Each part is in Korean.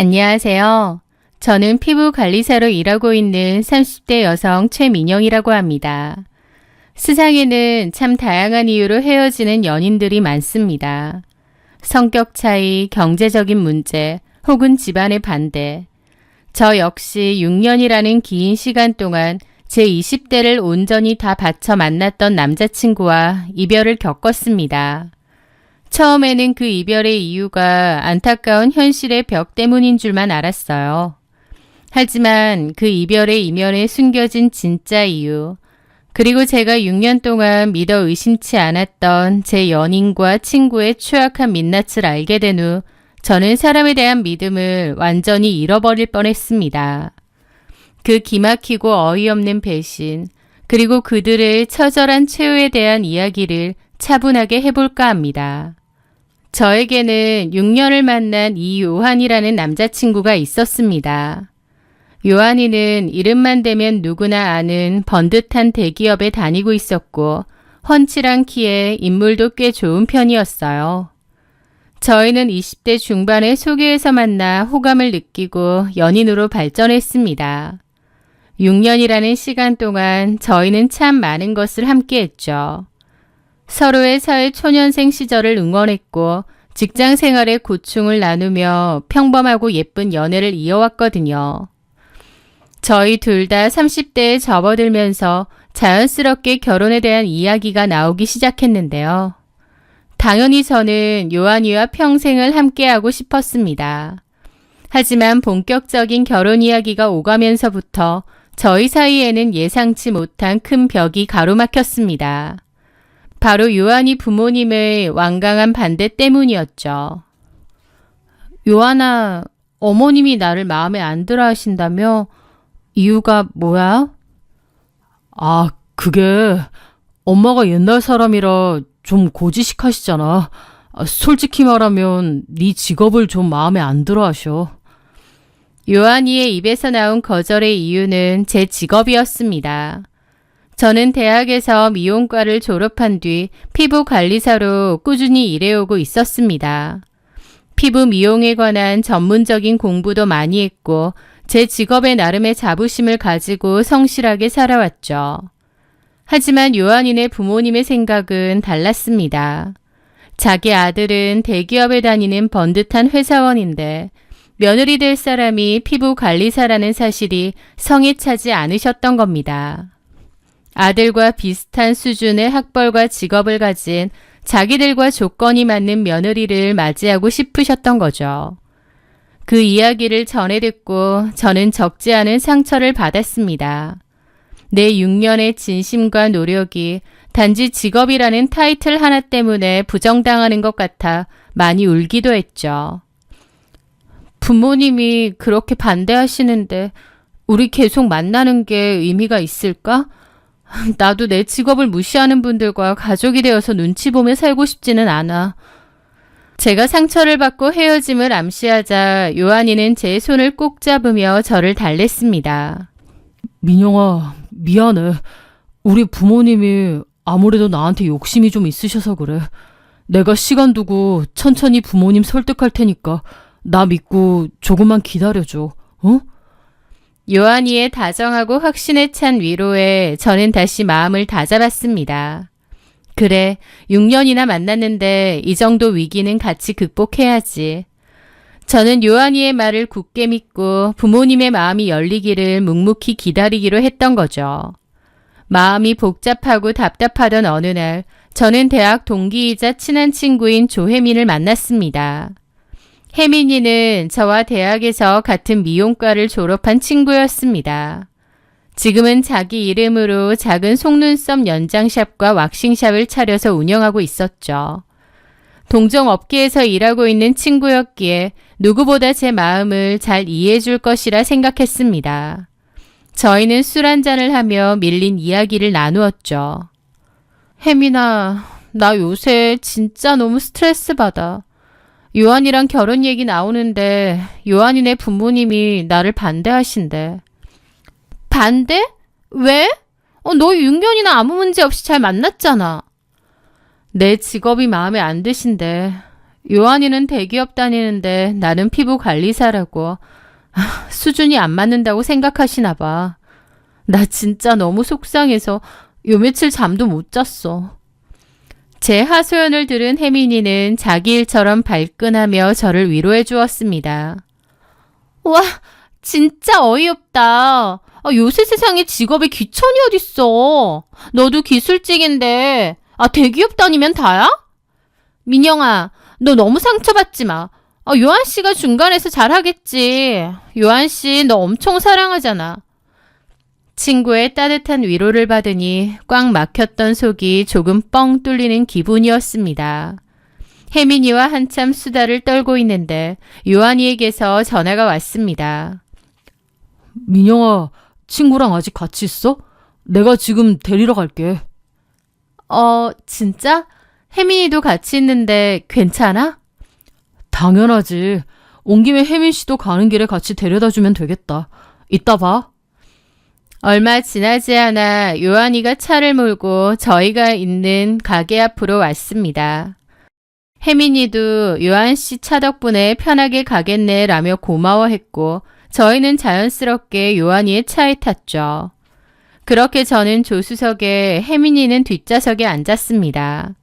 안녕하세요. 저는 피부관리사로 일하고 있는 30대 여성 최민영이라고 합니다. 세상에는 참 다양한 이유로 헤어지는 연인들이 많습니다. 성격 차이, 경제적인 문제, 혹은 집안의 반대. 저 역시 6년이라는 긴 시간 동안 제 20대를 온전히 다 바쳐 만났던 남자친구와 이별을 겪었습니다. 처음에는 그 이별의 이유가 안타까운 현실의 벽 때문인 줄만 알았어요. 하지만 그 이별의 이면에 숨겨진 진짜 이유, 그리고 제가 6년 동안 믿어 의심치 않았던 제 연인과 친구의 추악한 민낯을 알게 된 후 저는 사람에 대한 믿음을 완전히 잃어버릴 뻔했습니다. 그 기막히고 어이없는 배신, 그리고 그들의 처절한 최후에 대한 이야기를 차분하게 해볼까 합니다. 저에게는 6년을 만난 이요한이라는 남자친구가 있었습니다. 요한이는 이름만 대면 누구나 아는 번듯한 대기업에 다니고 있었고 훤칠한 키에 인물도 꽤 좋은 편이었어요. 저희는 20대 중반에 소개해서 만나 호감을 느끼고 연인으로 발전했습니다. 6년이라는 시간 동안 저희는 참 많은 것을 함께 했죠. 서로의 사회 초년생 시절을 응원했고 직장 생활의 고충을 나누며 평범하고 예쁜 연애를 이어왔거든요. 저희 둘 다 30대에 접어들면서 자연스럽게 결혼에 대한 이야기가 나오기 시작했는데요. 당연히 저는 요한이와 평생을 함께하고 싶었습니다. 하지만 본격적인 결혼 이야기가 오가면서부터 저희 사이에는 예상치 못한 큰 벽이 가로막혔습니다. 바로 요한이 부모님의 완강한 반대 때문이었죠. 요한아, 어머님이 나를 마음에 안 들어 하신다며? 이유가 뭐야? 아, 그게 엄마가 옛날 사람이라 좀 고지식하시잖아. 솔직히 말하면 네 직업을 좀 마음에 안 들어 하셔. 요한이의 입에서 나온 거절의 이유는 제 직업이었습니다. 저는 대학에서 미용과를 졸업한 뒤 피부관리사로 꾸준히 일해오고 있었습니다. 피부 미용에 관한 전문적인 공부도 많이 했고 제 직업에 나름의 자부심을 가지고 성실하게 살아왔죠. 하지만 요한이네 부모님의 생각은 달랐습니다. 자기 아들은 대기업에 다니는 번듯한 회사원인데 며느리 될 사람이 피부관리사라는 사실이 성에 차지 않으셨던 겁니다. 아들과 비슷한 수준의 학벌과 직업을 가진 자기들과 조건이 맞는 며느리를 맞이하고 싶으셨던 거죠. 그 이야기를 전해 듣고 저는 적지 않은 상처를 받았습니다. 내 6년의 진심과 노력이 단지 직업이라는 타이틀 하나 때문에 부정당하는 것 같아 많이 울기도 했죠. 부모님이 그렇게 반대하시는데 우리 계속 만나는 게 의미가 있을까? 나도 내 직업을 무시하는 분들과 가족이 되어서 눈치 보며 살고 싶지는 않아. 제가 상처를 받고 헤어짐을 암시하자 요한이는 제 손을 꼭 잡으며 저를 달랬습니다. 민영아, 미안해. 우리 부모님이 아무래도 나한테 욕심이 좀 있으셔서 그래. 내가 시간 두고 천천히 부모님 설득할 테니까 나 믿고 조금만 기다려줘. 어? 요한이의 다정하고 확신에 찬 위로에 저는 다시 마음을 다잡았습니다. 그래, 6년이나 만났는데 이 정도 위기는 같이 극복해야지. 저는 요한이의 말을 굳게 믿고 부모님의 마음이 열리기를 묵묵히 기다리기로 했던 거죠. 마음이 복잡하고 답답하던 어느 날 저는 대학 동기이자 친한 친구인 조혜민을 만났습니다. 혜민이는 저와 대학에서 같은 미용과를 졸업한 친구였습니다. 지금은 자기 이름으로 작은 속눈썹 연장샵과 왁싱샵을 차려서 운영하고 있었죠. 동종 업계에서 일하고 있는 친구였기에 누구보다 제 마음을 잘 이해해 줄 것이라 생각했습니다. 저희는 술 한잔을 하며 밀린 이야기를 나누었죠. 혜민아, 나 요새 진짜 너무 스트레스 받아. 요한이랑 결혼 얘기 나오는데 요한이네 부모님이 나를 반대하신대. 반대? 왜? 너 6년이나 아무 문제 없이 잘 만났잖아. 내 직업이 마음에 안 드신대. 요한이는 대기업 다니는데 나는 피부 관리사라고. 수준이 안 맞는다고 생각하시나 봐. 나 진짜 너무 속상해서 요 며칠 잠도 못 잤어. 제 하소연을 들은 혜민이는 자기 일처럼 발끈하며 저를 위로해 주었습니다. 와, 진짜 어이없다. 요새 세상에 직업에 귀천이 어딨어. 너도 기술직인데 대기업 다니면 다야? 민영아, 너 너무 상처받지 마. 요한 씨가 중간에서 잘하겠지. 요한 씨 너 엄청 사랑하잖아. 친구의 따뜻한 위로를 받으니 꽉 막혔던 속이 조금 뻥 뚫리는 기분이었습니다. 혜민이와 한참 수다를 떨고 있는데 요한이에게서 전화가 왔습니다. 민영아, 친구랑 아직 같이 있어? 내가 지금 데리러 갈게. 진짜? 혜민이도 같이 있는데 괜찮아? 당연하지. 온 김에 혜민 씨도 가는 길에 같이 데려다 주면 되겠다. 이따 봐. 얼마 지나지 않아 요한이가 차를 몰고 저희가 있는 가게 앞으로 왔습니다. 혜민이도 요한 씨 차 덕분에 편하게 가겠네 라며 고마워했고 저희는 자연스럽게 요한이의 차에 탔죠. 그렇게 저는 조수석에 혜민이는 뒷좌석에 앉았습니다.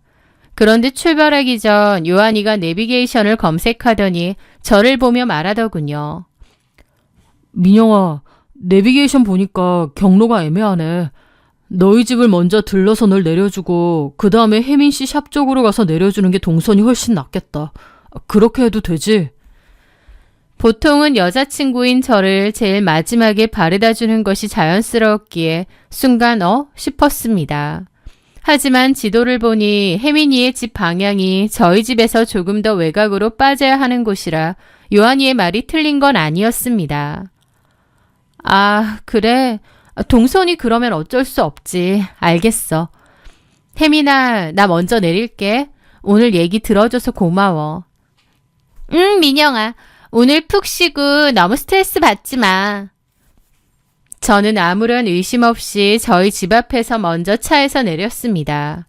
그런데 출발하기 전 요한이가 내비게이션을 검색하더니 저를 보며 말하더군요. 민영아, 내비게이션 보니까 경로가 애매하네. 너희 집을 먼저 들러서 널 내려주고 그 다음에 혜민 씨 샵 쪽으로 가서 내려주는 게 동선이 훨씬 낫겠다. 그렇게 해도 되지? 보통은 여자친구인 저를 제일 마지막에 바래다 주는 것이 자연스러웠기에 순간 싶었습니다. 하지만 지도를 보니 혜민이의 집 방향이 저희 집에서 조금 더 외곽으로 빠져야 하는 곳이라 요한이의 말이 틀린 건 아니었습니다. 아, 그래. 동선이 그러면 어쩔 수 없지. 알겠어. 혜민아, 나 먼저 내릴게. 오늘 얘기 들어줘서 고마워. 민영아. 오늘 푹 쉬고 너무 스트레스 받지 마. 저는 아무런 의심 없이 저희 집 앞에서 먼저 차에서 내렸습니다.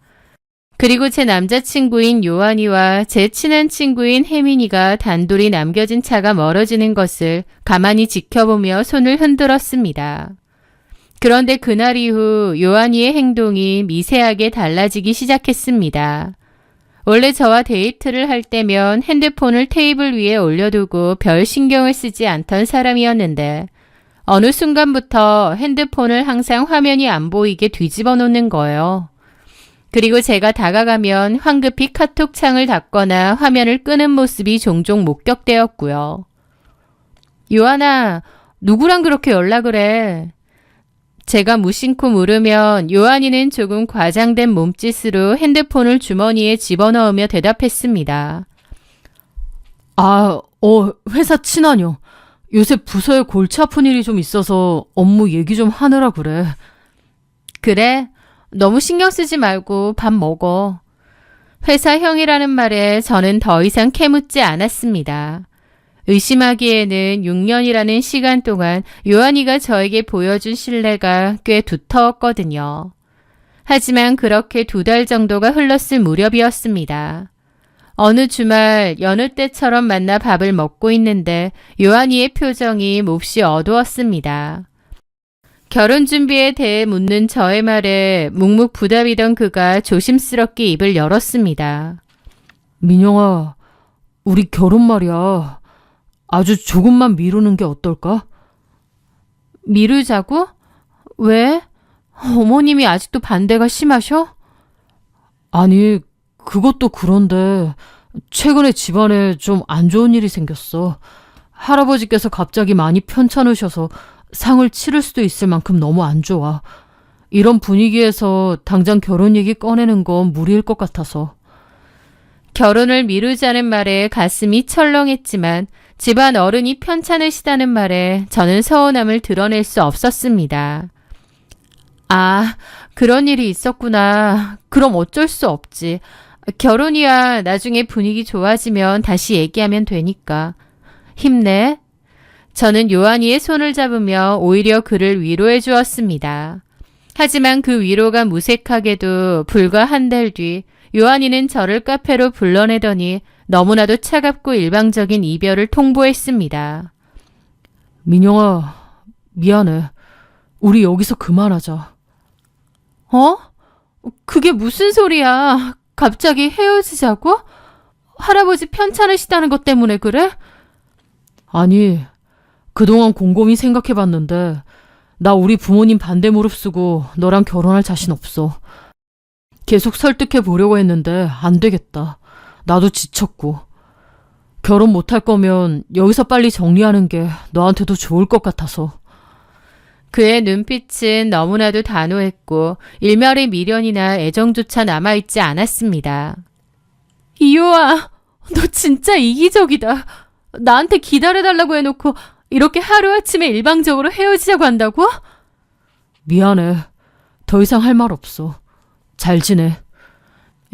그리고 제 남자친구인 요한이와 제 친한 친구인 혜민이가 단둘이 남겨진 차가 멀어지는 것을 가만히 지켜보며 손을 흔들었습니다. 그런데 그날 이후 요한이의 행동이 미세하게 달라지기 시작했습니다. 원래 저와 데이트를 할 때면 핸드폰을 테이블 위에 올려두고 별 신경을 쓰지 않던 사람이었는데 어느 순간부터 핸드폰을 항상 화면이 안 보이게 뒤집어 놓는 거예요. 그리고 제가 다가가면 황급히 카톡 창을 닫거나 화면을 끄는 모습이 종종 목격되었고요. 요한아, 누구랑 그렇게 연락을 해? 제가 무심코 물으면 요한이는 조금 과장된 몸짓으로 핸드폰을 주머니에 집어넣으며 대답했습니다. 회사 친하녀. 요새 부서에 골치 아픈 일이 좀 있어서 업무 얘기 좀 하느라 그래. 그래? 너무 신경 쓰지 말고 밥 먹어. 회사 형이라는 말에 저는 더 이상 캐묻지 않았습니다. 의심하기에는 6년이라는 시간 동안 요한이가 저에게 보여준 신뢰가 꽤 두터웠거든요. 하지만 그렇게 2달 정도가 흘렀을 무렵이었습니다. 어느 주말 여느 때처럼 만나 밥을 먹고 있는데 요한이의 표정이 몹시 어두웠습니다. 결혼 준비에 대해 묻는 저의 말에 묵묵부답이던 그가 조심스럽게 입을 열었습니다. 민영아, 우리 결혼 말이야. 아주 조금만 미루는 게 어떨까? 미루자고? 왜? 어머님이 아직도 반대가 심하셔? 아니, 그것도 그런데 최근에 집안에 좀 안 좋은 일이 생겼어. 할아버지께서 갑자기 많이 편찮으셔서 상을 치를 수도 있을 만큼 너무 안 좋아. 이런 분위기에서 당장 결혼 얘기 꺼내는 건 무리일 것 같아서. 결혼을 미루자는 말에 가슴이 철렁했지만 집안 어른이 편찮으시다는 말에 저는 서운함을 드러낼 수 없었습니다. 아, 그런 일이 있었구나. 그럼 어쩔 수 없지. 결혼이야 나중에 분위기 좋아지면 다시 얘기하면 되니까. 힘내. 저는 요한이의 손을 잡으며 오히려 그를 위로해 주었습니다. 하지만 그 위로가 무색하게도 불과 한 달 뒤 요한이는 저를 카페로 불러내더니 너무나도 차갑고 일방적인 이별을 통보했습니다. 민영아, 미안해. 우리 여기서 그만하자. 어? 그게 무슨 소리야? 갑자기 헤어지자고? 할아버지 편찮으시다는 것 때문에 그래? 아니, 그동안 곰곰이 생각해봤는데 나 우리 부모님 반대 무릅쓰고 너랑 결혼할 자신 없어. 계속 설득해 보려고 했는데 안 되겠다. 나도 지쳤고. 결혼 못할 거면 여기서 빨리 정리하는 게 너한테도 좋을 것 같아서. 그의 눈빛은 너무나도 단호했고 일말의 미련이나 애정조차 남아있지 않았습니다. 이효아, 너 진짜 이기적이다. 나한테 기다려달라고 해놓고 이렇게 하루아침에 일방적으로 헤어지자고 한다고? 미안해. 더 이상 할 말 없어. 잘 지내.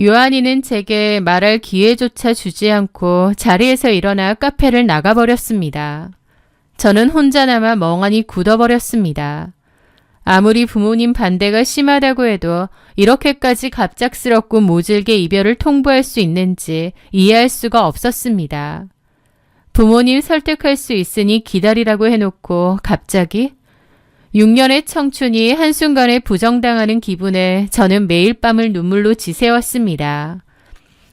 요한이는 제게 말할 기회조차 주지 않고 자리에서 일어나 카페를 나가버렸습니다. 저는 혼자 남아 멍하니 굳어버렸습니다. 아무리 부모님 반대가 심하다고 해도 이렇게까지 갑작스럽고 모질게 이별을 통보할 수 있는지 이해할 수가 없었습니다. 부모님 설득할 수 있으니 기다리라고 해놓고 갑자기 6년의 청춘이 한순간에 부정당하는 기분에 저는 매일 밤을 눈물로 지새웠습니다.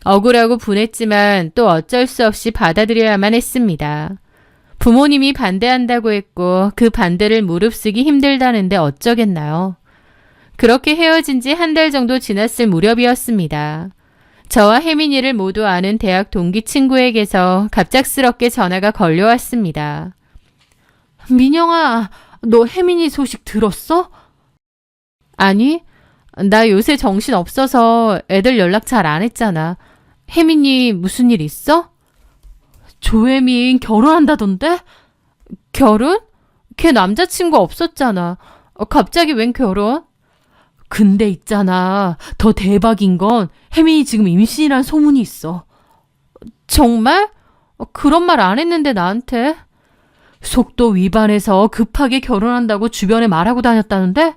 억울하고 분했지만 또 어쩔 수 없이 받아들여야만 했습니다. 부모님이 반대한다고 했고 그 반대를 무릅쓰기 힘들다는데 어쩌겠나요? 그렇게 헤어진 지 한 달 정도 지났을 무렵이었습니다. 저와 혜민이를 모두 아는 대학 동기 친구에게서 갑작스럽게 전화가 걸려왔습니다. 민영아, 너 혜민이 소식 들었어? 아니, 나 요새 정신 없어서 애들 연락 잘 안 했잖아. 혜민이 무슨 일 있어? 조혜민 결혼한다던데? 결혼? 걔 남자친구 없었잖아. 갑자기 웬 결혼? 근데 있잖아. 더 대박인 건 혜민이 지금 임신이란 소문이 있어. 정말? 그런 말 안 했는데 나한테. 속도 위반해서 급하게 결혼한다고 주변에 말하고 다녔다는데?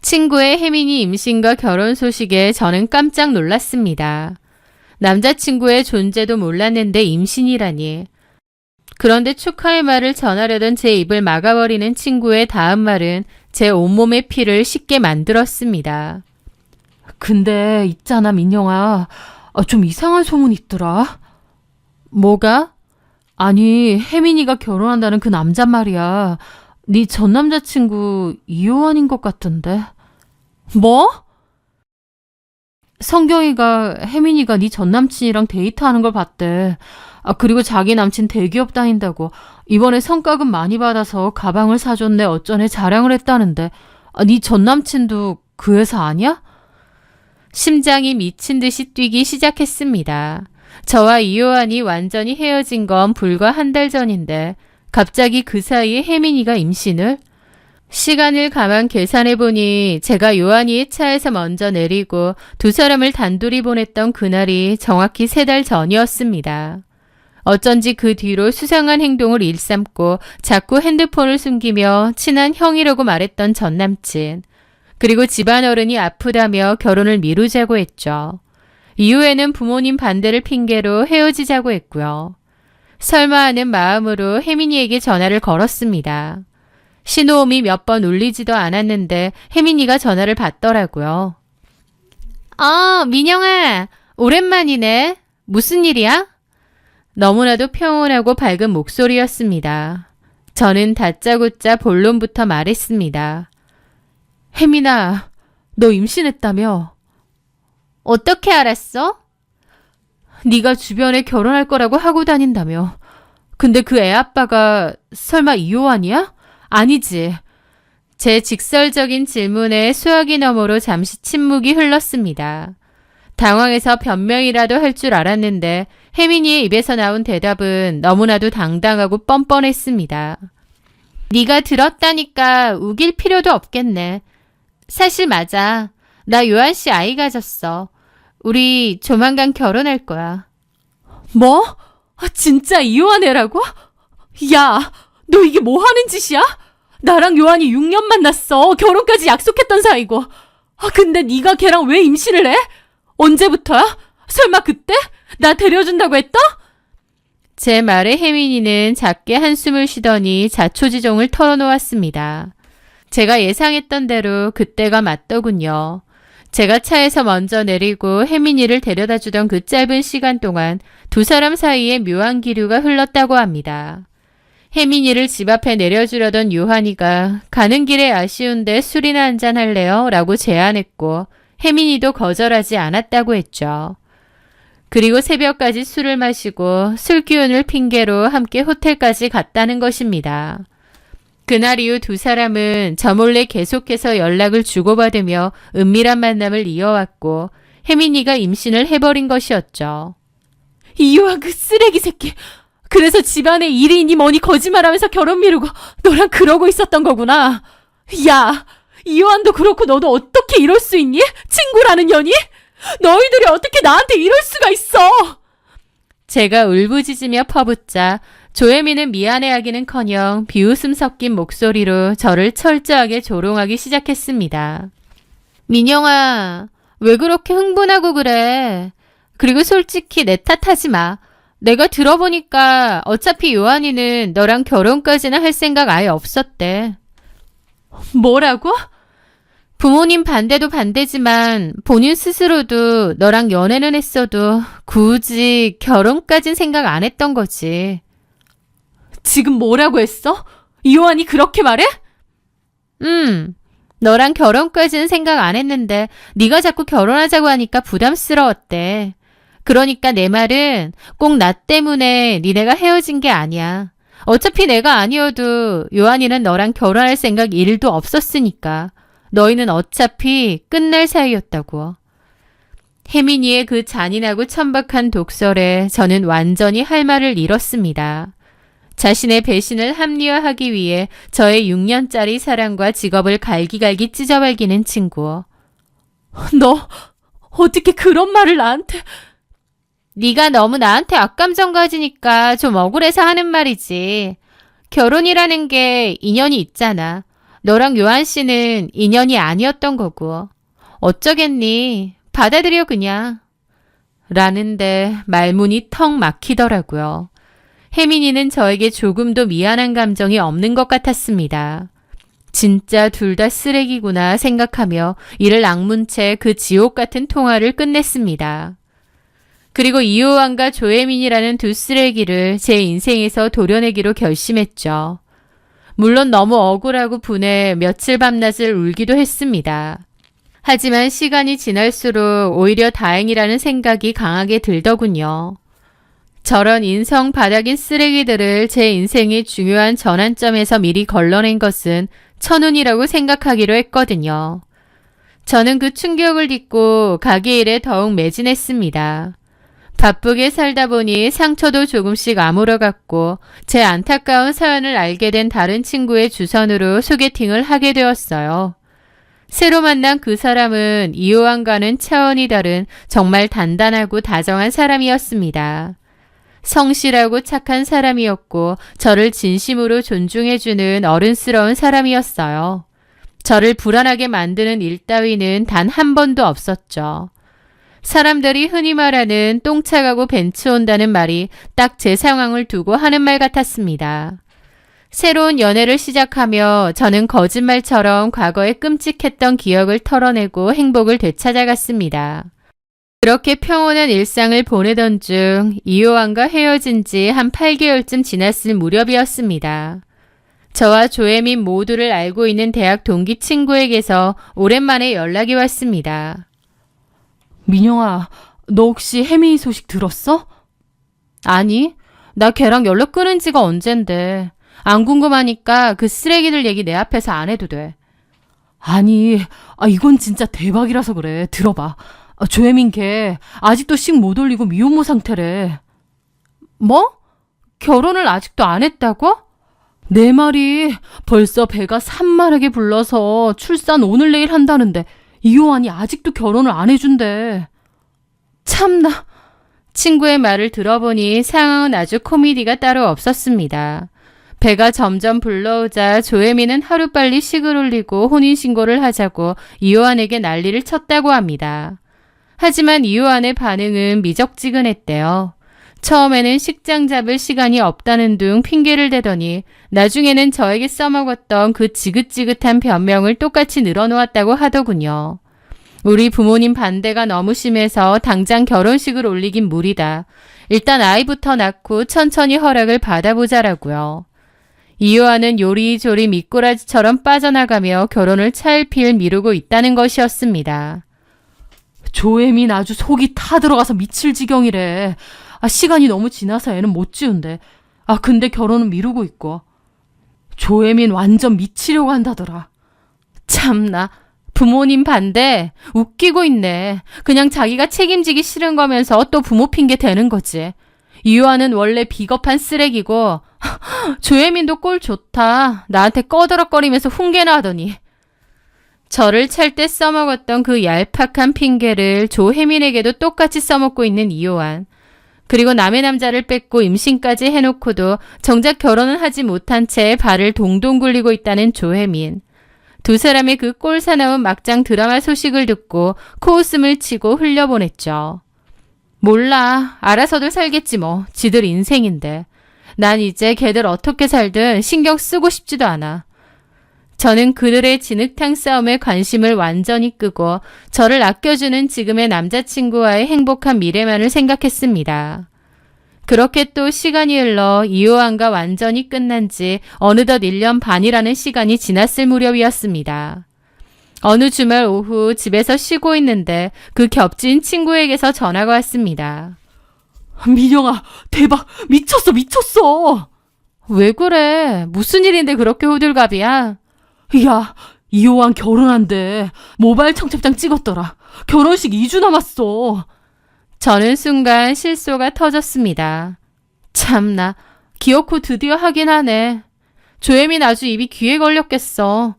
친구의 혜민이 임신과 결혼 소식에 저는 깜짝 놀랐습니다. 남자친구의 존재도 몰랐는데 임신이라니. 그런데 축하의 말을 전하려던 제 입을 막아버리는 친구의 다음 말은 제 온몸의 피를 식게 만들었습니다. 근데 있잖아, 민영아. 좀 이상한 소문이 있더라. 뭐가? 아니, 혜민이가 결혼한다는 그 남자 말이야. 네 전 남자친구 이효환인 것 같던데. 뭐? 성경이가 혜민이가 네 전 남친이랑 데이트하는 걸 봤대. 그리고 자기 남친 대기업 다닌다고 이번에 성과급 많이 받아서 가방을 사줬네 어쩌네 자랑을 했다는데. 네 전 남친도 그 회사 아니야? 심장이 미친 듯이 뛰기 시작했습니다. 저와 이효환이 완전히 헤어진 건 불과 한 달 전인데 갑자기 그 사이에 혜민이가 임신을? 시간을 가만 계산해보니 제가 요한이의 차에서 먼저 내리고 두 사람을 단둘이 보냈던 그날이 정확히 3달 전이었습니다. 어쩐지 그 뒤로 수상한 행동을 일삼고 자꾸 핸드폰을 숨기며 친한 형이라고 말했던 전남친. 그리고 집안 어른이 아프다며 결혼을 미루자고 했죠. 이후에는 부모님 반대를 핑계로 헤어지자고 했고요. 설마 하는 마음으로 혜민이에게 전화를 걸었습니다. 신호음이 몇 번 울리지도 않았는데 혜민이가 전화를 받더라고요. 민영아, 오랜만이네. 무슨 일이야? 너무나도 평온하고 밝은 목소리였습니다. 저는 다짜고짜 본론부터 말했습니다. 혜민아, 너 임신했다며? 어떻게 알았어? 네가 주변에 결혼할 거라고 하고 다닌다며. 근데 그 애 아빠가 설마 이효환이야? 아니지. 제 직설적인 질문에 수화기 너머로 잠시 침묵이 흘렀습니다. 당황해서 변명이라도 할 줄 알았는데 혜민이의 입에서 나온 대답은 너무나도 당당하고 뻔뻔했습니다. 네가 들었다니까 우길 필요도 없겠네. 사실 맞아. 나 요한 씨 아이 가졌어. 우리 조만간 결혼할 거야. 뭐? 진짜 이효환 애라고? 야, 너 이게 뭐 하는 짓이야? 나랑 요한이 6년 만났어. 결혼까지 약속했던 사이고. 근데 네가 걔랑 왜 임신을 해? 언제부터야? 설마 그때? 나 데려준다고 했다? 제 말에 혜민이는 작게 한숨을 쉬더니 자초지종을 털어놓았습니다. 제가 예상했던 대로 그때가 맞더군요. 제가 차에서 먼저 내리고 혜민이를 데려다 주던 그 짧은 시간 동안 두 사람 사이에 묘한 기류가 흘렀다고 합니다. 혜민이를 집 앞에 내려주려던 요한이가 가는 길에 아쉬운데 술이나 한잔 할래요? 라고 제안했고 혜민이도 거절하지 않았다고 했죠. 그리고 새벽까지 술을 마시고 술 기운을 핑계로 함께 호텔까지 갔다는 것입니다. 그날 이후 두 사람은 저 몰래 계속해서 연락을 주고받으며 은밀한 만남을 이어왔고 혜민이가 임신을 해버린 것이었죠. 이요한 그 쓰레기 새끼. 그래서 집안에 일이 있니 뭐니 거짓말하면서 결혼 미루고 너랑 그러고 있었던 거구나. 야, 이요한도 그렇고 너도 어떻게 이럴 수 있니? 친구라는 년이? 너희들이 어떻게 나한테 이럴 수가 있어? 제가 울부짖으며 퍼붓자 조혜미는 미안해하기는커녕 비웃음 섞인 목소리로 저를 철저하게 조롱하기 시작했습니다. 민영아, 왜 그렇게 흥분하고 그래? 그리고 솔직히 내 탓하지 마. 내가 들어보니까 어차피 요한이는 너랑 결혼까지는 할 생각 아예 없었대. 뭐라고? 부모님 반대도 반대지만 본인 스스로도 너랑 연애는 했어도 굳이 결혼까진 생각 안 했던 거지. 지금 뭐라고 했어? 이요한이 그렇게 말해? 너랑 결혼까지는 생각 안 했는데 네가 자꾸 결혼하자고 하니까 부담스러웠대. 그러니까 내 말은 꼭 나 때문에 니네가 헤어진 게 아니야. 어차피 내가 아니어도 요한이는 너랑 결혼할 생각 1도 없었으니까. 너희는 어차피 끝날 사이였다고. 혜민이의 그 잔인하고 천박한 독설에 저는 완전히 할 말을 잃었습니다. 자신의 배신을 합리화하기 위해 저의 6년짜리 사랑과 직업을 갈기갈기 찢어발기는 친구. 너 어떻게 그런 말을 나한테... 네가 너무 나한테 악감정 가지니까 좀 억울해서 하는 말이지. 결혼이라는 게 인연이 있잖아. 너랑 요한 씨는 인연이 아니었던 거고. 어쩌겠니? 받아들여 그냥. 라는데 말문이 턱 막히더라고요. 혜민이는 저에게 조금도 미안한 감정이 없는 것 같았습니다. 진짜 둘 다 쓰레기구나 생각하며 이를 악문 채 그 지옥 같은 통화를 끝냈습니다. 그리고 이효환과 조혜민이라는 두 쓰레기를 제 인생에서 도려내기로 결심했죠. 물론 너무 억울하고 분해 며칠 밤낮을 울기도 했습니다. 하지만 시간이 지날수록 오히려 다행이라는 생각이 강하게 들더군요. 저런 인성 바닥인 쓰레기들을 제 인생의 중요한 전환점에서 미리 걸러낸 것은 천운이라고 생각하기로 했거든요. 저는 그 충격을 딛고 가게 일에 더욱 매진했습니다. 바쁘게 살다 보니 상처도 조금씩 아물어갔고 제 안타까운 사연을 알게 된 다른 친구의 주선으로 소개팅을 하게 되었어요. 새로 만난 그 사람은 이효환과는 차원이 다른 정말 단단하고 다정한 사람이었습니다. 성실하고 착한 사람이었고 저를 진심으로 존중해주는 어른스러운 사람이었어요. 저를 불안하게 만드는 일 따위는 단 한 번도 없었죠. 사람들이 흔히 말하는 똥차 가고 벤츠 온다는 말이 딱 제 상황을 두고 하는 말 같았습니다. 새로운 연애를 시작하며 저는 거짓말처럼 과거의 끔찍했던 기억을 털어내고 행복을 되찾아갔습니다. 그렇게 평온한 일상을 보내던 중 이효환과 헤어진 지 한 8개월쯤 지났을 무렵이었습니다. 저와 조혜민 모두를 알고 있는 대학 동기 친구에게서 오랜만에 연락이 왔습니다. 민영아, 너 혹시 혜민이 소식 들었어? 아니, 나 걔랑 연락 끊은 지가 언젠데. 안 궁금하니까 그 쓰레기들 얘기 내 앞에서 안 해도 돼. 아니, 이건 진짜 대박이라서 그래. 들어봐. 조혜민 걔 아직도 식 못 올리고 미혼모 상태래. 뭐? 결혼을 아직도 안 했다고? 내 말이 벌써 배가 산만하게 불러서 출산 오늘 내일 한다는데 이효환이 아직도 결혼을 안 해준대. 참나. 친구의 말을 들어보니 상황은 아주 코미디가 따로 없었습니다. 배가 점점 불러오자 조혜미는 하루빨리 식을 올리고 혼인신고를 하자고 이효환에게 난리를 쳤다고 합니다. 하지만 이효안의 반응은 미적지근했대요. 처음에는 식장 잡을 시간이 없다는 둥 핑계를 대더니 나중에는 저에게 써먹었던 그 지긋지긋한 변명을 똑같이 늘어놓았다고 하더군요. 우리 부모님 반대가 너무 심해서 당장 결혼식을 올리긴 무리다. 일단 아이부터 낳고 천천히 허락을 받아보자라고요. 이효아는 요리조리 미꾸라지처럼 빠져나가며 결혼을 차일피일 미루고 있다는 것이었습니다. 조혜민 아주 속이 타들어가서 미칠 지경이래. 시간이 너무 지나서 애는 못 지운대. 근데 결혼은 미루고 있고. 조혜민 완전 미치려고 한다더라. 참나, 부모님 반대? 웃기고 있네. 그냥 자기가 책임지기 싫은 거면서 또 부모 핑계 대는 거지. 이효아는 원래 비겁한 쓰레기고 조혜민도 꼴 좋다. 나한테 꺼더럭거리면서 훈계나 하더니. 저를 찰 때 써먹었던 그 얄팍한 핑계를 조혜민에게도 똑같이 써먹고 있는 이효안. 그리고 남의 남자를 뺏고 임신까지 해놓고도 정작 결혼은 하지 못한 채 발을 동동 굴리고 있다는 조혜민. 두 사람의 그 꼴사나운 막장 드라마 소식을 듣고 코웃음을 치고 흘려보냈죠. 몰라. 알아서들 살겠지 뭐. 지들 인생인데. 난 이제 걔들 어떻게 살든 신경 쓰고 싶지도 않아. 저는 그들의 진흙탕 싸움에 관심을 완전히 끄고 저를 아껴주는 지금의 남자친구와의 행복한 미래만을 생각했습니다. 그렇게 또 시간이 흘러 이효안과 완전히 끝난 지 어느덧 1년 반이라는 시간이 지났을 무렵이었습니다. 어느 주말 오후 집에서 쉬고 있는데 그 겹친 친구에게서 전화가 왔습니다. 민영아, 대박! 미쳤어! 왜 그래? 무슨 일인데 그렇게 호들갑이야? 야, 이효안 결혼한대. 모바일 청첩장 찍었더라. 결혼식 2주 남았어. 저는 순간 실소가 터졌습니다. 참나, 기어코 드디어 하긴 하네. 조혜민 아주 입이 귀에 걸렸겠어.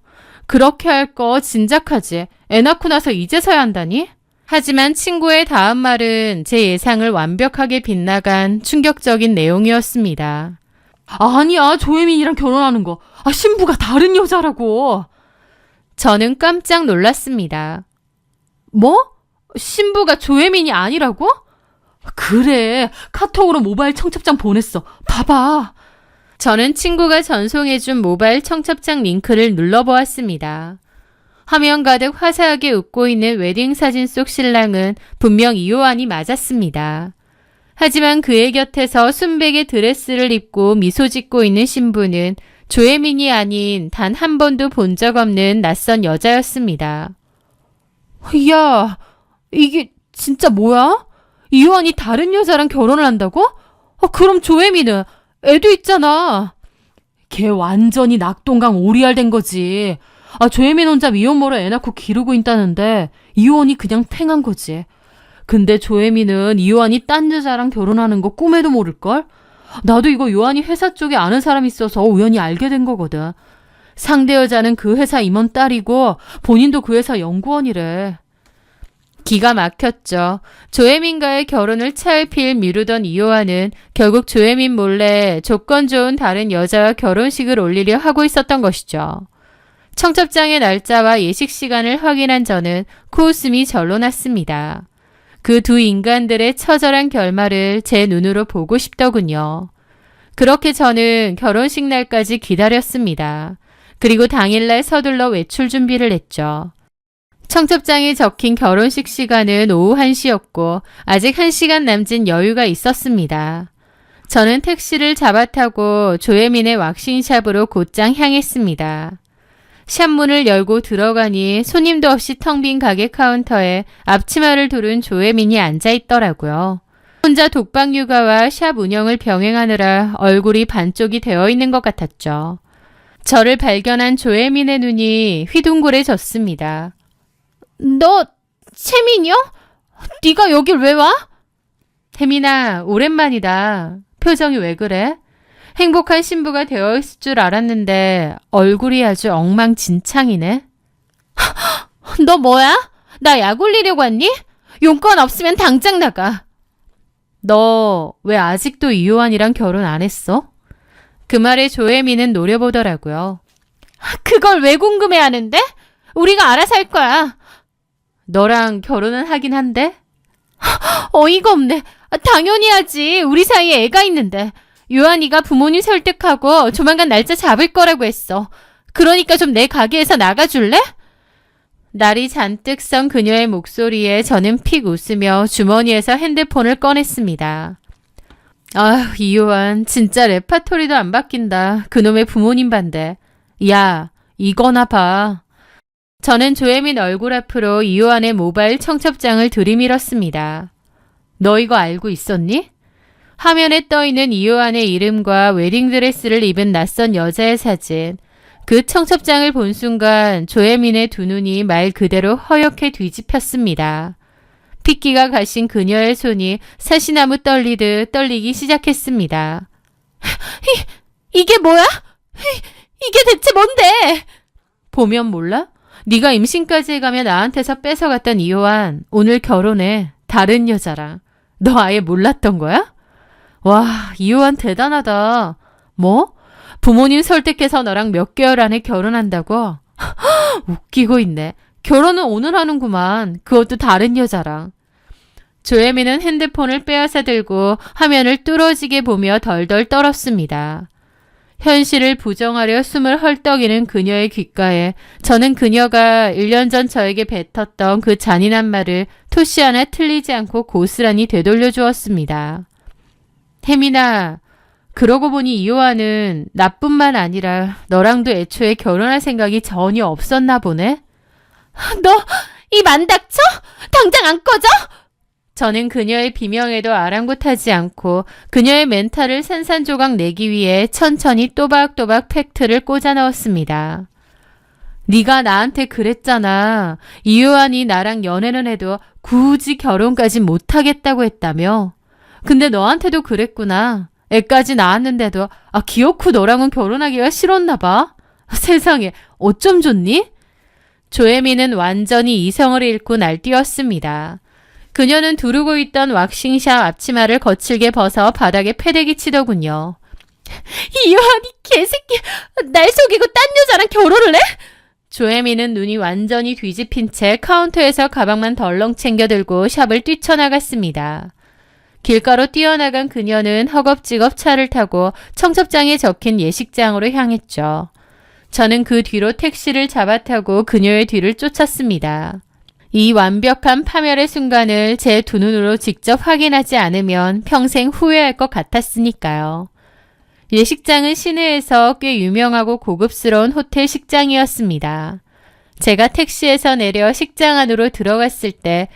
그렇게 할 거 진작하지. 애 낳고 나서 이제서야 한다니? 하지만 친구의 다음 말은 제 예상을 완벽하게 빗나간 충격적인 내용이었습니다. 아니야, 조혜민이랑 결혼하는 거. 신부가 다른 여자라고. 저는 깜짝 놀랐습니다. 뭐? 신부가 조혜민이 아니라고? 그래, 카톡으로 모바일 청첩장 보냈어. 봐봐. 저는 친구가 전송해준 모바일 청첩장 링크를 눌러보았습니다. 화면 가득 화사하게 웃고 있는 웨딩 사진 속 신랑은 분명 이효안이 맞았습니다. 하지만 그의 곁에서 순백의 드레스를 입고 미소 짓고 있는 신부는 조혜민이 아닌 단 한 번도 본 적 없는 낯선 여자였습니다. 야, 이게 진짜 뭐야? 이효안이 다른 여자랑 결혼을 한다고? 그럼 조혜민은 애도 있잖아. 걔 완전히 낙동강 오리알 된 거지. 조혜민 혼자 미혼모로 애 낳고 기르고 있다는데 이효안이 그냥 팽한 거지. 근데 조혜민은 이효안이 딴 여자랑 결혼하는 거 꿈에도 모를걸? 나도 이거 요한이 회사 쪽에 아는 사람이 있어서 우연히 알게 된 거거든. 상대 여자는 그 회사 임원 딸이고 본인도 그 회사 연구원이래. 기가 막혔죠. 조혜민과의 결혼을 차일피일 미루던 이효안은 결국 조혜민 몰래 조건 좋은 다른 여자와 결혼식을 올리려 하고 있었던 것이죠. 청첩장의 날짜와 예식 시간을 확인한 저는 코웃음이 절로 났습니다. 그 두 인간들의 처절한 결말을 제 눈으로 보고 싶더군요. 그렇게 저는 결혼식 날까지 기다렸습니다. 그리고 당일날 서둘러 외출 준비를 했죠. 청첩장에 적힌 결혼식 시간은 오후 1시였고 아직 1시간 남짓 여유가 있었습니다. 저는 택시를 잡아타고 조혜민의 왁싱샵으로 곧장 향했습니다. 샵문을 열고 들어가니 손님도 없이 텅 빈 가게 카운터에 앞치마를 두른 조혜민이 앉아있더라고요. 혼자 독박 육아와 샵 운영을 병행하느라 얼굴이 반쪽이 되어 있는 것 같았죠. 저를 발견한 조혜민의 눈이 휘둥그레졌습니다. 너 채민이요? 네가 여길 왜 와? 혜민아, 오랜만이다. 표정이 왜 그래? 행복한 신부가 되어 있을 줄 알았는데 얼굴이 아주 엉망진창이네. 너 뭐야? 나 약 올리려고 왔니? 용건 없으면 당장 나가. 너 왜 아직도 이효안이랑 결혼 안 했어? 그 말에 조혜민은 노려보더라고요. 그걸 왜 궁금해하는데? 우리가 알아서 할 거야. 너랑 결혼은 하긴 한데 어이가 없네. 당연히 하지. 우리 사이에 애가 있는데. 요한이가 부모님 설득하고 조만간 날짜 잡을 거라고 했어. 그러니까 좀 내 가게에서 나가줄래? 날이 잔뜩 선 그녀의 목소리에 저는 픽 웃으며 주머니에서 핸드폰을 꺼냈습니다. 아휴, 이요한 진짜 레파토리도 안 바뀐다. 그놈의 부모님 반대. 야, 이거나 봐. 저는 조혜민 얼굴 앞으로 이요한의 모바일 청첩장을 들이밀었습니다. 너 이거 알고 있었니? 화면에 떠있는 이요한의 이름과 웨딩드레스를 입은 낯선 여자의 사진. 그 청첩장을 본 순간 조혜민의 두 눈이 말 그대로 허옇게 뒤집혔습니다. 핏기가 가신 그녀의 손이 사시나무 떨리듯 떨리기 시작했습니다. 이게 뭐야? 이게 대체 뭔데? 보면 몰라? 네가 임신까지 해가며 나한테서 뺏어갔던 이요한 오늘 결혼해. 다른 여자랑. 너 아예 몰랐던 거야? 와, 이요한 대단하다. 뭐? 부모님 설득해서 너랑 몇 개월 안에 결혼한다고? 웃기고 있네. 결혼은 오늘 하는구만. 그것도 다른 여자랑. 조혜미는 핸드폰을 빼앗아 들고 화면을 뚫어지게 보며 덜덜 떨었습니다. 현실을 부정하려 숨을 헐떡이는 그녀의 귓가에 저는 그녀가 1년 전 저에게 뱉었던 그 잔인한 말을 토시 하나 틀리지 않고 고스란히 되돌려 주었습니다. 혜민아, 그러고 보니 이요한은 나뿐만 아니라 너랑도 애초에 결혼할 생각이 전혀 없었나 보네? 너 입 안 닥쳐? 당장 안 꺼져? 저는 그녀의 비명에도 아랑곳하지 않고 그녀의 멘탈을 산산조각 내기 위해 천천히 또박또박 팩트를 꽂아 넣었습니다. 네가 나한테 그랬잖아. 이요한이 나랑 연애는 해도 굳이 결혼까지 못하겠다고 했다며. 근데 너한테도 그랬구나. 애까지 낳았는데도 기어코 너랑은 결혼하기가 싫었나 봐. 세상에 어쩜 좋니? 조혜미는 완전히 이성을 잃고 날뛰었습니다. 그녀는 두르고 있던 왁싱샵 앞치마를 거칠게 벗어 바닥에 패대기 치더군요. 이요한이 개새끼 날 속이고 딴 여자랑 결혼을 해? 조혜미는 눈이 완전히 뒤집힌 채 카운터에서 가방만 덜렁 챙겨 들고 샵을 뛰쳐나갔습니다. 길가로 뛰어나간 그녀는 허겁지겁 차를 타고 청첩장에 적힌 예식장으로 향했죠. 저는 그 뒤로 택시를 잡아타고 그녀의 뒤를 쫓았습니다. 이 완벽한 파멸의 순간을 제 두 눈으로 직접 확인하지 않으면 평생 후회할 것 같았으니까요. 예식장은 시내에서 꽤 유명하고 고급스러운 호텔 식장이었습니다. 제가 택시에서 내려 식장 안으로 들어갔을 때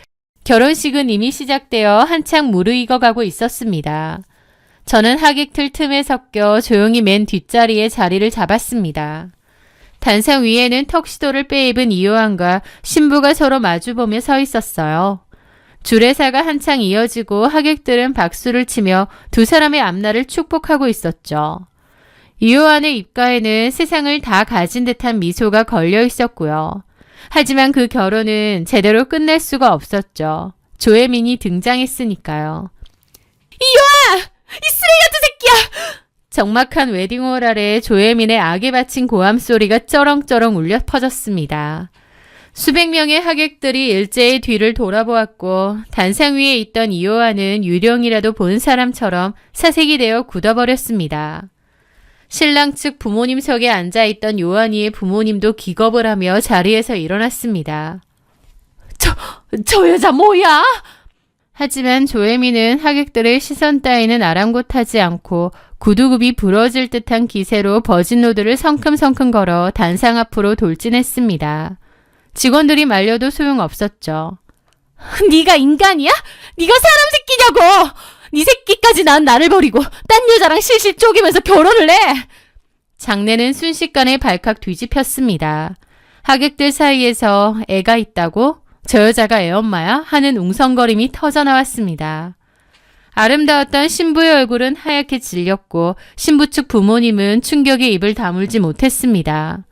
결혼식은 이미 시작되어 한창 무르익어가고 있었습니다. 저는 하객들 틈에 섞여 조용히 맨 뒷자리에 자리를 잡았습니다. 단상 위에는 턱시도를 빼입은 이요한과 신부가 서로 마주보며 서 있었어요. 주례사가 한창 이어지고 하객들은 박수를 치며 두 사람의 앞날을 축복하고 있었죠. 이요한의 입가에는 세상을 다 가진 듯한 미소가 걸려 있었고요. 하지만 그 결혼은 제대로 끝낼 수가 없었죠. 조혜민이 등장했으니까요. 이요아! 이 쓰레기 같은 새끼야! 적막한 웨딩홀 아래 조혜민의 악에 바친 고함 소리가 쩌렁쩌렁 울려 퍼졌습니다. 수백 명의 하객들이 일제히 뒤를 돌아보았고 단상 위에 있던 이요한은 유령이라도 본 사람처럼 사색이 되어 굳어버렸습니다. 신랑 측 부모님석에 앉아있던 요한이의 부모님도 기겁을 하며 자리에서 일어났습니다. 저 여자 뭐야? 하지만 조혜미는 하객들의 시선 따위는 아랑곳하지 않고 구두굽이 부러질 듯한 기세로 버진로드를 성큼성큼 걸어 단상 앞으로 돌진했습니다. 직원들이 말려도 소용없었죠. 네가 인간이야? 네가 사람 새끼냐고! 네 새끼까지 낳은 나를 버리고 딴 여자랑 실실 쪼개면서 결혼을 해! 장내는 순식간에 발칵 뒤집혔습니다. 하객들 사이에서 애가 있다고? 저 여자가 애 엄마야? 하는 웅성거림이 터져나왔습니다. 아름다웠던 신부의 얼굴은 하얗게 질렸고 신부 측 부모님은 충격에 입을 다물지 못했습니다.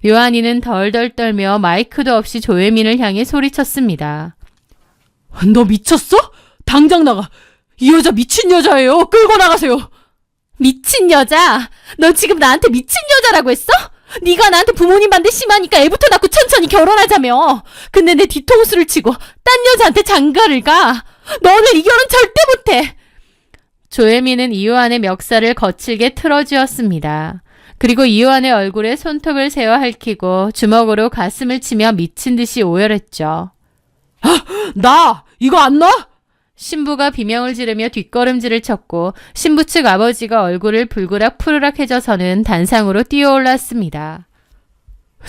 요한이는 덜덜 떨며 마이크도 없이 조혜민을 향해 소리쳤습니다. 너 미쳤어? 당장 나가. 이 여자 미친 여자예요. 끌고 나가세요. 미친 여자? 너 지금 나한테 미친 여자라고 했어? 네가 나한테 부모님 반대 심하니까 애부터 낳고 천천히 결혼하자며. 근데 내 뒤통수를 치고 딴 여자한테 장가를 가. 너는 이 결혼 절대 못해! 조혜민은 이효안의 멱살을 거칠게 틀어쥐었습니다. 그리고 이효안의 얼굴에 손톱을 세워 핥히고 주먹으로 가슴을 치며 미친 듯이 오열했죠. 나 이거 안 놔? 신부가 비명을 지르며 뒷걸음질을 쳤고 신부 측 아버지가 얼굴을 불그락 푸르락 해져서는 단상으로 뛰어올랐습니다.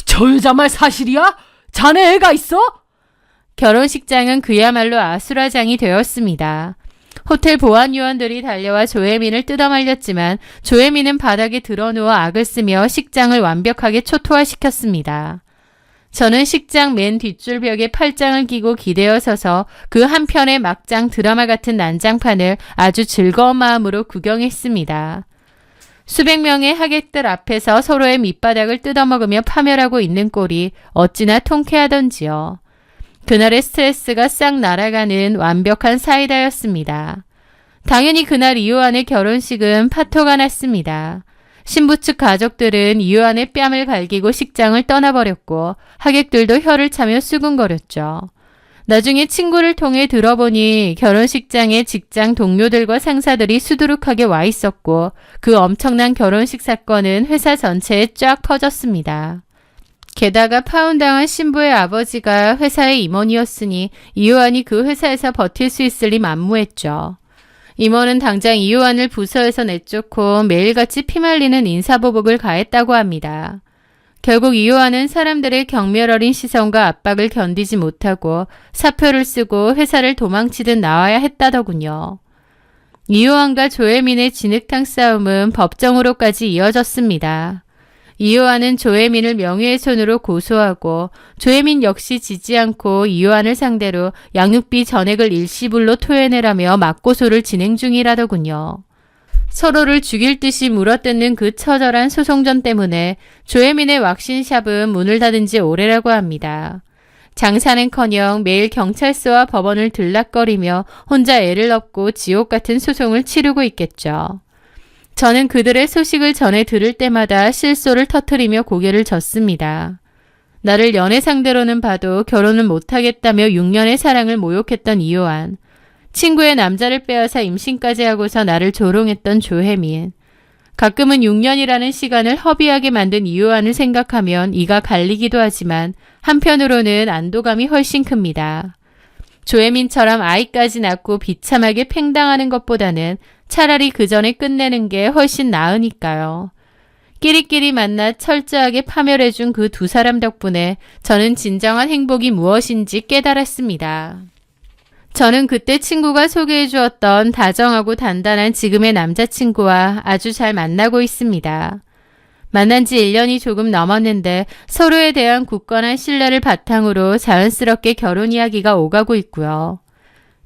저 여자 말 사실이야? 자네 애가 있어? 결혼식장은 그야말로 아수라장이 되었습니다. 호텔 보안 요원들이 달려와 조혜민을 뜯어말렸지만 조혜민은 바닥에 드러누워 악을 쓰며 식장을 완벽하게 초토화시켰습니다. 저는 식장 맨 뒷줄 벽에 팔짱을 끼고 기대어 서서 그 한편의 막장 드라마 같은 난장판을 아주 즐거운 마음으로 구경했습니다. 수백 명의 하객들 앞에서 서로의 밑바닥을 뜯어먹으며 파멸하고 있는 꼴이 어찌나 통쾌하던지요. 그날의 스트레스가 싹 날아가는 완벽한 사이다였습니다. 당연히 그날 이효안의 결혼식은 파토가 났습니다. 신부 측 가족들은 이효안의 뺨을 갈기고 식장을 떠나버렸고 하객들도 혀를 차며 수군거렸죠. 나중에 친구를 통해 들어보니 결혼식장에 직장 동료들과 상사들이 수두룩하게 와 있었고 그 엄청난 결혼식 사건은 회사 전체에 쫙 퍼졌습니다. 게다가 파혼당한 신부의 아버지가 회사의 임원이었으니 이효안이 그 회사에서 버틸 수 있을 리 만무했죠. 임원은 당장 이효안을 부서에서 내쫓고 매일같이 피말리는 인사보복을 가했다고 합니다. 결국 이효안은 사람들의 경멸 어린 시선과 압박을 견디지 못하고 사표를 쓰고 회사를 도망치듯 나와야 했다더군요. 이효안과 조혜민의 진흙탕 싸움은 법정으로까지 이어졌습니다. 이효안은 조혜민을 명예훼손으로 고소하고 조혜민 역시 지지 않고 이효안을 상대로 양육비 전액을 일시불로 토해내라며 맞고소를 진행 중이라더군요. 서로를 죽일 듯이 물어뜯는 그 처절한 소송전 때문에 조혜민의 왁신샵은 문을 닫은 지 오래라고 합니다. 장사는커녕 매일 경찰서와 법원을 들락거리며 혼자 애를 업고 지옥 같은 소송을 치르고 있겠죠. 저는 그들의 소식을 전해 들을 때마다 실소를 터뜨리며 고개를 젓습니다. 나를 연애 상대로는 봐도 결혼은 못하겠다며 6년의 사랑을 모욕했던 이효안, 친구의 남자를 빼앗아 임신까지 하고서 나를 조롱했던 조혜민, 가끔은 6년이라는 시간을 허비하게 만든 이효안을 생각하면 이가 갈리기도 하지만 한편으로는 안도감이 훨씬 큽니다. 조혜민처럼 아이까지 낳고 비참하게 팽당하는 것보다는 차라리 그 전에 끝내는 게 훨씬 나으니까요. 끼리끼리 만나 철저하게 파멸해준 그 두 사람 덕분에 저는 진정한 행복이 무엇인지 깨달았습니다. 저는 그때 친구가 소개해 주었던 다정하고 단단한 지금의 남자친구와 아주 잘 만나고 있습니다. 만난 지 1년이 조금 넘었는데 서로에 대한 굳건한 신뢰를 바탕으로 자연스럽게 결혼 이야기가 오가고 있고요.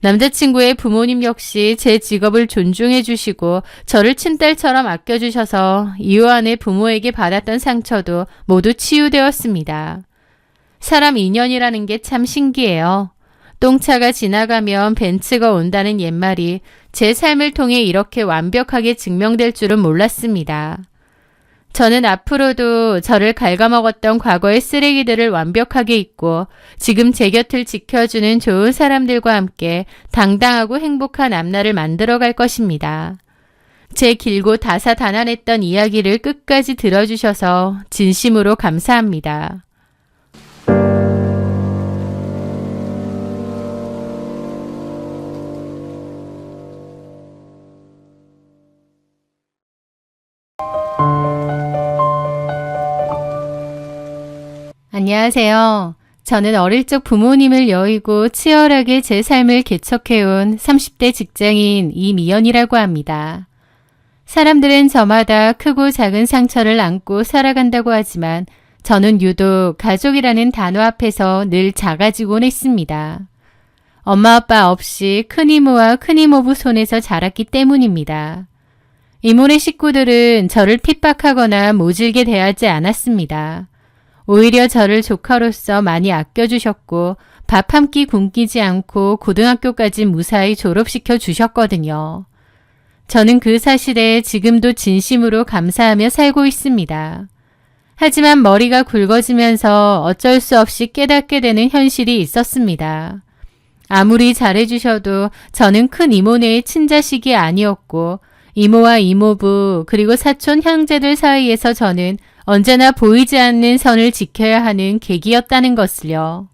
남자친구의 부모님 역시 제 직업을 존중해 주시고 저를 친딸처럼 아껴주셔서 이효안의 부모에게 받았던 상처도 모두 치유되었습니다. 사람 인연이라는 게 참 신기해요. 똥차가 지나가면 벤츠가 온다는 옛말이 제 삶을 통해 이렇게 완벽하게 증명될 줄은 몰랐습니다. 저는 앞으로도 저를 갉아먹었던 과거의 쓰레기들을 완벽하게 잊고 지금 제 곁을 지켜주는 좋은 사람들과 함께 당당하고 행복한 앞날을 만들어갈 것입니다. 제 길고 다사다난했던 이야기를 끝까지 들어주셔서 진심으로 감사합니다. 안녕하세요. 저는 어릴 적 부모님을 여의고 치열하게 제 삶을 개척해온 30대 직장인 이미연이라고 합니다. 사람들은 저마다 크고 작은 상처를 안고 살아간다고 하지만 저는 유독 가족이라는 단어 앞에서 늘 작아지곤 했습니다. 엄마 아빠 없이 큰이모와 큰이모부 손에서 자랐기 때문입니다. 이모네 식구들은 저를 핍박하거나 모질게 대하지 않았습니다. 오히려 저를 조카로서 많이 아껴주셨고 밥 한 끼 굶기지 않고 고등학교까지 무사히 졸업시켜 주셨거든요. 저는 그 사실에 지금도 진심으로 감사하며 살고 있습니다. 하지만 머리가 굵어지면서 어쩔 수 없이 깨닫게 되는 현실이 있었습니다. 아무리 잘해주셔도 저는 큰 이모네의 친자식이 아니었고 이모와 이모부 그리고 사촌 형제들 사이에서 저는 언제나 보이지 않는 선을 지켜야 하는 객이었다는 것을요.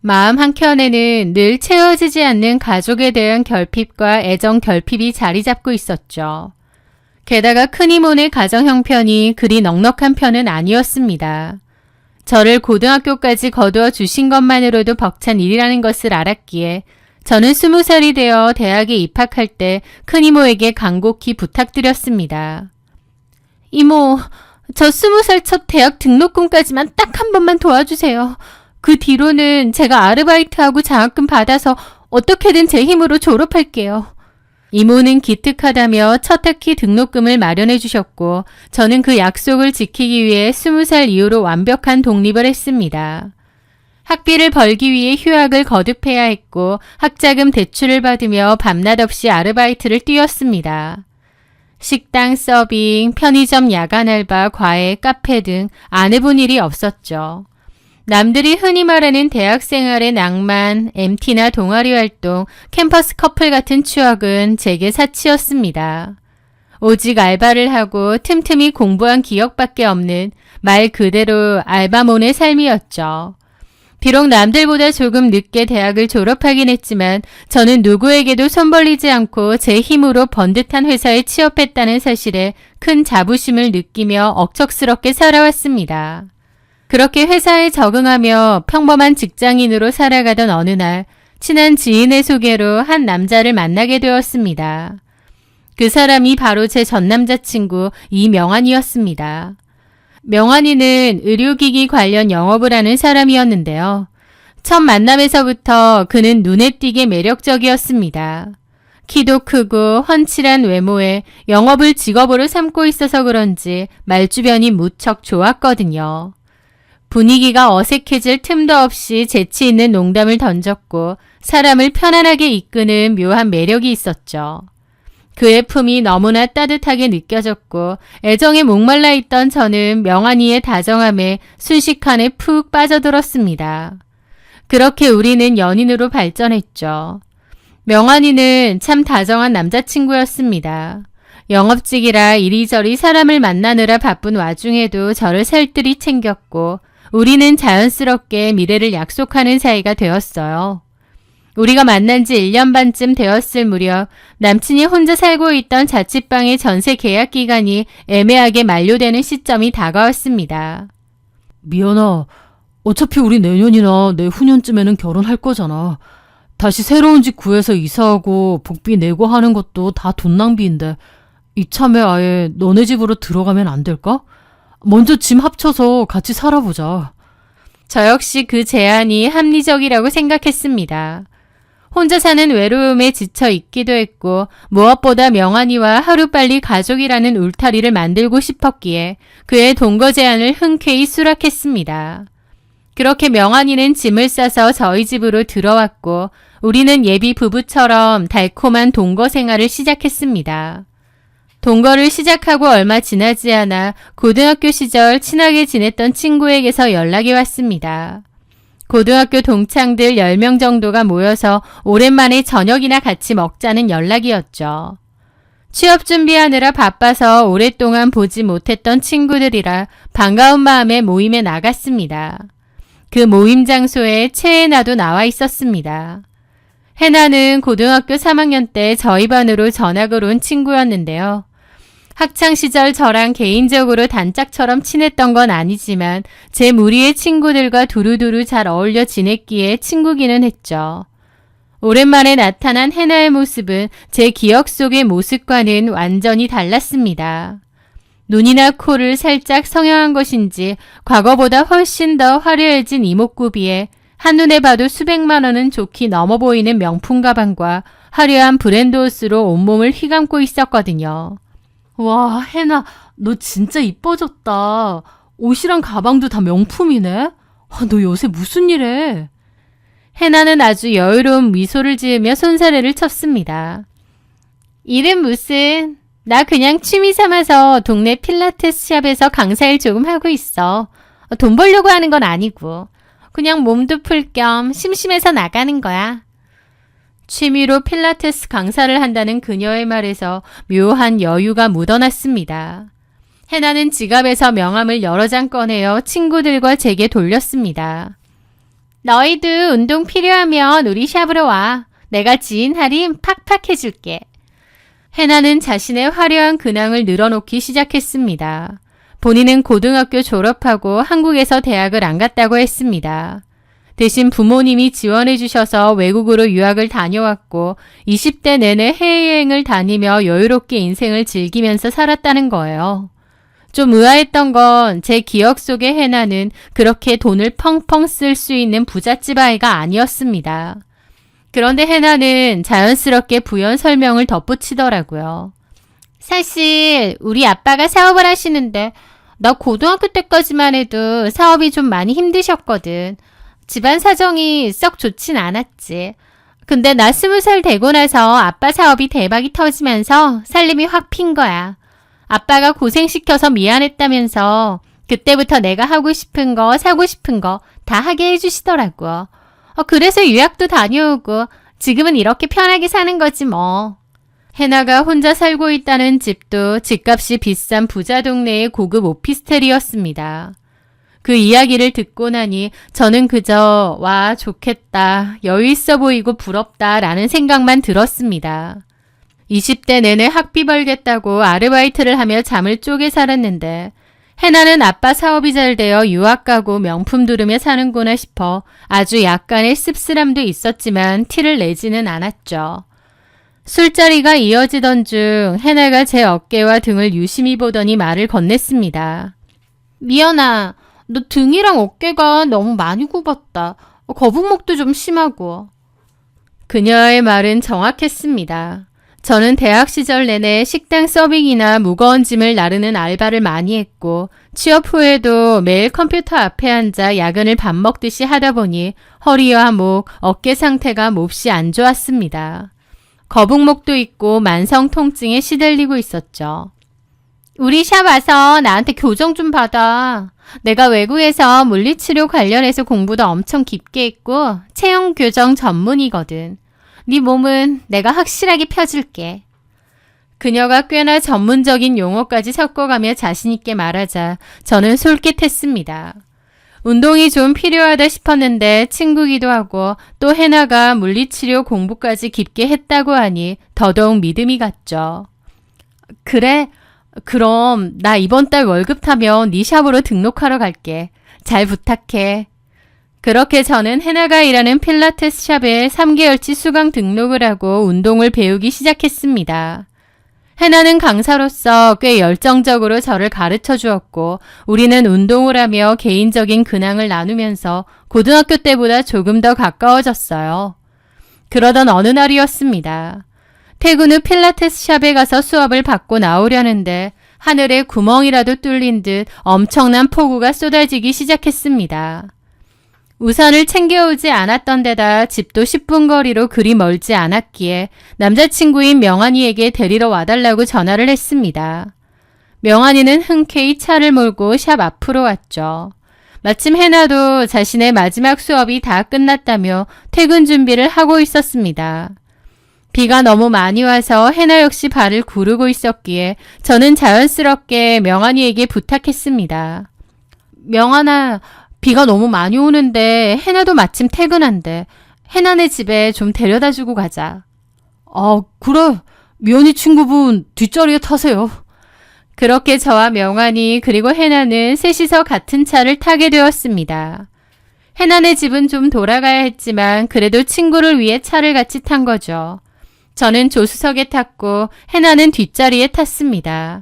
마음 한켠에는 늘 채워지지 않는 가족에 대한 결핍과 애정 결핍이 자리 잡고 있었죠. 게다가 큰이모네 가정 형편이 그리 넉넉한 편은 아니었습니다. 저를 고등학교까지 거두어 주신 것만으로도 벅찬 일이라는 것을 알았기에 저는 20살이 되어 대학에 입학할 때 큰이모에게 간곡히 부탁드렸습니다. 이모, 저 20살 첫 대학 등록금까지만 딱 한 번만 도와주세요. 그 뒤로는 제가 아르바이트하고 장학금 받아서 어떻게든 제 힘으로 졸업할게요. 이모는 기특하다며 첫 학기 등록금을 마련해 주셨고 저는 그 약속을 지키기 위해 20살 이후로 완벽한 독립을 했습니다. 학비를 벌기 위해 휴학을 거듭해야 했고 학자금 대출을 받으며 밤낮 없이 아르바이트를 뛰었습니다. 식당 서빙, 편의점 야간 알바, 과외, 카페 등 안 해본 일이 없었죠. 남들이 흔히 말하는 대학생활의 낭만, MT나 동아리 활동, 캠퍼스 커플 같은 추억은 제게 사치였습니다. 오직 알바를 하고 틈틈이 공부한 기억밖에 없는 말 그대로 알바몬의 삶이었죠. 비록 남들보다 조금 늦게 대학을 졸업하긴 했지만 저는 누구에게도 손 벌리지 않고 제 힘으로 번듯한 회사에 취업했다는 사실에 큰 자부심을 느끼며 억척스럽게 살아왔습니다. 그렇게 회사에 적응하며 평범한 직장인으로 살아가던 어느 날 친한 지인의 소개로 한 남자를 만나게 되었습니다. 그 사람이 바로 제 전 남자친구 이명환이었습니다. 명환이는 의료기기 관련 영업을 하는 사람이었는데요. 첫 만남에서부터 그는 눈에 띄게 매력적이었습니다. 키도 크고 훤칠한 외모에 영업을 직업으로 삼고 있어서 그런지 말주변이 무척 좋았거든요. 분위기가 어색해질 틈도 없이 재치 있는 농담을 던졌고 사람을 편안하게 이끄는 묘한 매력이 있었죠. 그의 품이 너무나 따뜻하게 느껴졌고 애정에 목말라 있던 저는 명환이의 다정함에 순식간에 푹 빠져들었습니다. 그렇게 우리는 연인으로 발전했죠. 명환이는 참 다정한 남자친구였습니다. 영업직이라 이리저리 사람을 만나느라 바쁜 와중에도 저를 살뜰히 챙겼고 우리는 자연스럽게 미래를 약속하는 사이가 되었어요. 우리가 만난 지 1년 반쯤 되었을 무렵 남친이 혼자 살고 있던 자취방의 전세 계약 기간이 애매하게 만료되는 시점이 다가왔습니다. 미연아, 어차피 우리 내년이나 내후년쯤에는 결혼할 거잖아. 다시 새로운 집 구해서 이사하고 복비 내고 하는 것도 다 돈 낭비인데 이참에 아예 너네 집으로 들어가면 안 될까? 먼저 짐 합쳐서 같이 살아보자. 저 역시 그 제안이 합리적이라고 생각했습니다. 혼자 사는 외로움에 지쳐 있기도 했고 무엇보다 명환이와 하루빨리 가족이라는 울타리를 만들고 싶었기에 그의 동거 제안을 흔쾌히 수락했습니다. 그렇게 명환이는 짐을 싸서 저희 집으로 들어왔고 우리는 예비 부부처럼 달콤한 동거 생활을 시작했습니다. 동거를 시작하고 얼마 지나지 않아 고등학교 시절 친하게 지냈던 친구에게서 연락이 왔습니다. 고등학교 동창들 10명 정도가 모여서 오랜만에 저녁이나 같이 먹자는 연락이었죠. 취업 준비하느라 바빠서 오랫동안 보지 못했던 친구들이라 반가운 마음에 모임에 나갔습니다. 그 모임 장소에 채혜나도 나와 있었습니다. 혜나는 고등학교 3학년 때 저희 반으로 전학을 온 친구였는데요. 학창시절 저랑 개인적으로 단짝처럼 친했던 건 아니지만 제 무리의 친구들과 두루두루 잘 어울려 지냈기에 친구기는 했죠. 오랜만에 나타난 혜나의 모습은 제 기억 속의 모습과는 완전히 달랐습니다. 눈이나 코를 살짝 성형한 것인지 과거보다 훨씬 더 화려해진 이목구비에 한눈에 봐도 수백만 원은 좋게 넘어 보이는 명품 가방과 화려한 브랜드 옷으로 온몸을 휘감고 있었거든요. 와, 혜나, 너 진짜 이뻐졌다. 옷이랑 가방도 다 명품이네. 너 요새 무슨 일 해? 혜나는 아주 여유로운 미소를 지으며 손사래를 쳤습니다. 일은 무슨, 나 그냥 취미 삼아서 동네 필라테스 샵에서 강사일 조금 하고 있어. 돈 벌려고 하는 건 아니고 그냥 몸도 풀 겸 심심해서 나가는 거야. 취미로 필라테스 강사를 한다는 그녀의 말에서 묘한 여유가 묻어났습니다. 해나는 지갑에서 명함을 여러 장 꺼내어 친구들과 제게 돌렸습니다. 너희도 운동 필요하면 우리 샵으로 와. 내가 지인 할인 팍팍 해줄게. 해나는 자신의 화려한 근황을 늘어놓기 시작했습니다. 본인은 고등학교 졸업하고 한국에서 대학을 안 갔다고 했습니다. 대신 부모님이 지원해 주셔서 외국으로 유학을 다녀왔고 20대 내내 해외여행을 다니며 여유롭게 인생을 즐기면서 살았다는 거예요. 좀 의아했던 건 제 기억 속의 해나는 그렇게 돈을 펑펑 쓸 수 있는 부잣집 아이가 아니었습니다. 그런데 해나는 자연스럽게 부연 설명을 덧붙이더라고요. 사실 우리 아빠가 사업을 하시는데 나 고등학교 때까지만 해도 사업이 좀 많이 힘드셨거든. 집안 사정이 썩 좋진 않았지. 근데 나 20살 되고 나서 아빠 사업이 대박이 터지면서 살림이 확 핀 거야. 아빠가 고생시켜서 미안했다면서 그때부터 내가 하고 싶은 거, 사고 싶은 거 다 하게 해주시더라고. 그래서 유학도 다녀오고 지금은 이렇게 편하게 사는 거지 뭐. 해나가 혼자 살고 있다는 집도 집값이 비싼 부자 동네의 고급 오피스텔이었습니다. 그 이야기를 듣고 나니 저는 그저 와 좋겠다, 여유 있어 보이고 부럽다 라는 생각만 들었습니다. 20대 내내 학비 벌겠다고 아르바이트를 하며 잠을 쪼개 살았는데 해나는 아빠 사업이 잘 되어 유학 가고 명품 두르며 사는구나 싶어 아주 약간의 씁쓸함도 있었지만 티를 내지는 않았죠. 술자리가 이어지던 중 해나가 제 어깨와 등을 유심히 보더니 말을 건넸습니다. 미연아, 너 등이랑 어깨가 너무 많이 굽었다. 거북목도 좀 심하고. 그녀의 말은 정확했습니다. 저는 대학 시절 내내 식당 서빙이나 무거운 짐을 나르는 알바를 많이 했고 취업 후에도 매일 컴퓨터 앞에 앉아 야근을 밥 먹듯이 하다 보니 허리와 목, 어깨 상태가 몹시 안 좋았습니다. 거북목도 있고 만성 통증에 시달리고 있었죠. 우리 샵 와서 나한테 교정 좀 받아. 내가 외국에서 물리치료 관련해서 공부도 엄청 깊게 했고 체형 교정 전문이거든. 네 몸은 내가 확실하게 펴줄게. 그녀가 꽤나 전문적인 용어까지 섞어가며 자신있게 말하자 저는 솔깃했습니다. 운동이 좀 필요하다 싶었는데 친구기도 하고 또 해나가 물리치료 공부까지 깊게 했다고 하니 더더욱 믿음이 갔죠. 그래? 그럼 나 이번 달 월급 타면 네 샵으로 등록하러 갈게. 잘 부탁해. 그렇게 저는 해나가 일하는 필라테스 샵에 3개월치 수강 등록을 하고 운동을 배우기 시작했습니다. 해나는 강사로서 꽤 열정적으로 저를 가르쳐 주었고 우리는 운동을 하며 개인적인 근황을 나누면서 고등학교 때보다 조금 더 가까워졌어요. 그러던 어느 날이었습니다. 퇴근 후 필라테스 샵에 가서 수업을 받고 나오려는데 하늘에 구멍이라도 뚫린 듯 엄청난 폭우가 쏟아지기 시작했습니다. 우산을 챙겨오지 않았던 데다 집도 10분 거리로 그리 멀지 않았기에 남자친구인 명환이에게 데리러 와달라고 전화를 했습니다. 명환이는 흔쾌히 차를 몰고 샵 앞으로 왔죠. 마침 해나도 자신의 마지막 수업이 다 끝났다며 퇴근 준비를 하고 있었습니다. 비가 너무 많이 와서 해나 역시 발을 구르고 있었기에 저는 자연스럽게 명환이에게 부탁했습니다. 명환아, 비가 너무 많이 오는데 해나도 마침 퇴근한대. 해나네 집에 좀 데려다주고 가자. 아, 그래. 미연이 친구분 뒷자리에 타세요. 그렇게 저와 명환이 그리고 해나는 셋이서 같은 차를 타게 되었습니다. 해나네 집은 좀 돌아가야 했지만 그래도 친구를 위해 차를 같이 탄 거죠. 저는 조수석에 탔고 해나는 뒷자리에 탔습니다.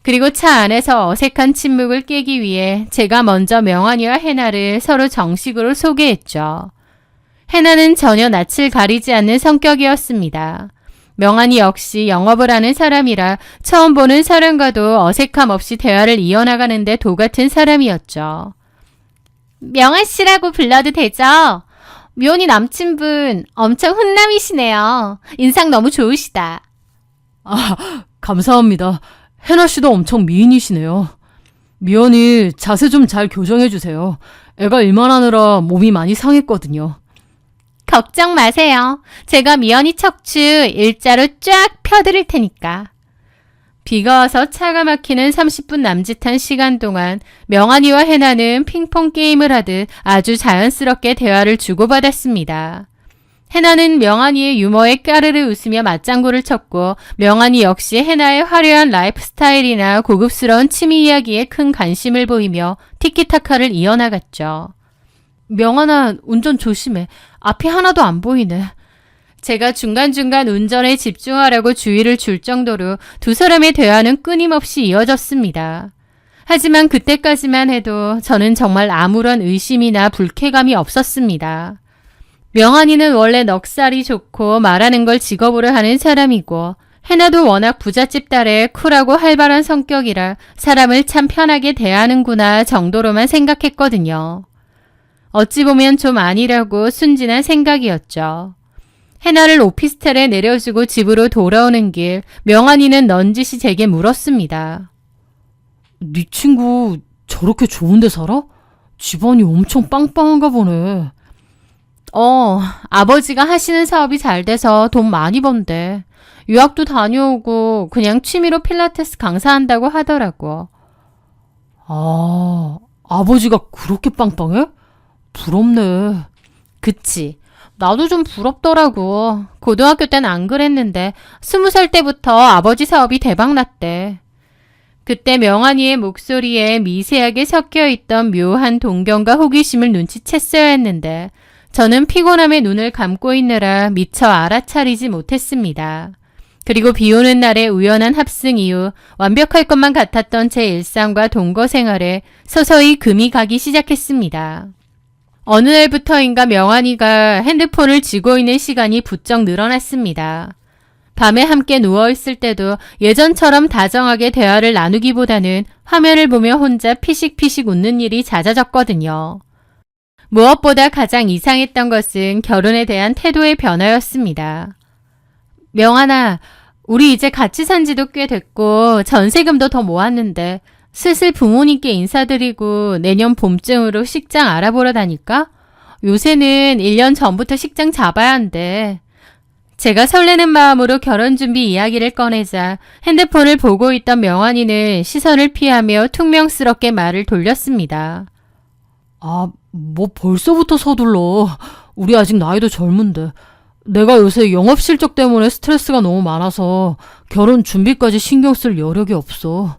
그리고 차 안에서 어색한 침묵을 깨기 위해 제가 먼저 명환이와 해나를 서로 정식으로 소개했죠. 해나는 전혀 낯을 가리지 않는 성격이었습니다. 명환이 역시 영업을 하는 사람이라 처음 보는 사람과도 어색함 없이 대화를 이어나가는데 도같은 사람이었죠. 명환 씨라고 불러도 되죠? 미연이 남친분 엄청 훈남이시네요. 인상 너무 좋으시다. 아, 감사합니다. 해나 씨도 엄청 미인이시네요. 미연이 자세 좀 잘 교정해 주세요. 애가 일만 하느라 몸이 많이 상했거든요. 걱정 마세요. 제가 미연이 척추 일자로 쫙 펴드릴 테니까. 비가 와서 차가 막히는 30분 남짓한 시간 동안 명환이와 해나는 핑퐁 게임을 하듯 아주 자연스럽게 대화를 주고받았습니다. 해나는 명환이의 유머에 까르르 웃으며 맞장구를 쳤고 명환이 역시 해나의 화려한 라이프 스타일이나 고급스러운 취미 이야기에 큰 관심을 보이며 티키타카를 이어나갔죠. 명환아, 운전 조심해. 앞이 하나도 안 보이네. 제가 중간중간 운전에 집중하라고 주의를 줄 정도로 두 사람의 대화는 끊임없이 이어졌습니다. 하지만 그때까지만 해도 저는 정말 아무런 의심이나 불쾌감이 없었습니다. 명환이는 원래 넉살이 좋고 말하는 걸 직업으로 하는 사람이고 해나도 워낙 부잣집 딸의 쿨하고 활발한 성격이라 사람을 참 편하게 대하는구나 정도로만 생각했거든요. 어찌 보면 좀 아니라고 순진한 생각이었죠. 해나를 오피스텔에 내려주고 집으로 돌아오는 길 명환이는 넌지시 제게 물었습니다. 네 친구 저렇게 좋은 데 살아? 집안이 엄청 빵빵한가 보네. 아버지가 하시는 사업이 잘 돼서 돈 많이 번대. 유학도 다녀오고 그냥 취미로 필라테스 강사한다고 하더라고. 아, 아버지가 그렇게 빵빵해? 부럽네. 그치. 나도 좀 부럽더라고. 고등학교 땐 안 그랬는데 20살 때부터 아버지 사업이 대박났대. 그때 명환이의 목소리에 미세하게 섞여있던 묘한 동경과 호기심을 눈치챘어야 했는데 저는 피곤함에 눈을 감고 있느라 미처 알아차리지 못했습니다. 그리고 비 오는 날의 우연한 합승 이후 완벽할 것만 같았던 제 일상과 동거 생활에 서서히 금이 가기 시작했습니다. 어느 날부터인가 명환이가 핸드폰을 쥐고 있는 시간이 부쩍 늘어났습니다. 밤에 함께 누워있을 때도 예전처럼 다정하게 대화를 나누기보다는 화면을 보며 혼자 피식피식 웃는 일이 잦아졌거든요. 무엇보다 가장 이상했던 것은 결혼에 대한 태도의 변화였습니다. 명환아, 우리 이제 같이 산 지도 꽤 됐고 전세금도 더 모았는데 슬슬 부모님께 인사드리고 내년 봄쯤으로 식장 알아보러 다닐까? 요새는 1년 전부터 식장 잡아야 한대. 제가 설레는 마음으로 결혼 준비 이야기를 꺼내자 핸드폰을 보고 있던 명환이는 시선을 피하며 퉁명스럽게 말을 돌렸습니다. 아, 뭐 벌써부터 서둘러. 우리 아직 나이도 젊은데. 내가 요새 영업 실적 때문에 스트레스가 너무 많아서 결혼 준비까지 신경 쓸 여력이 없어.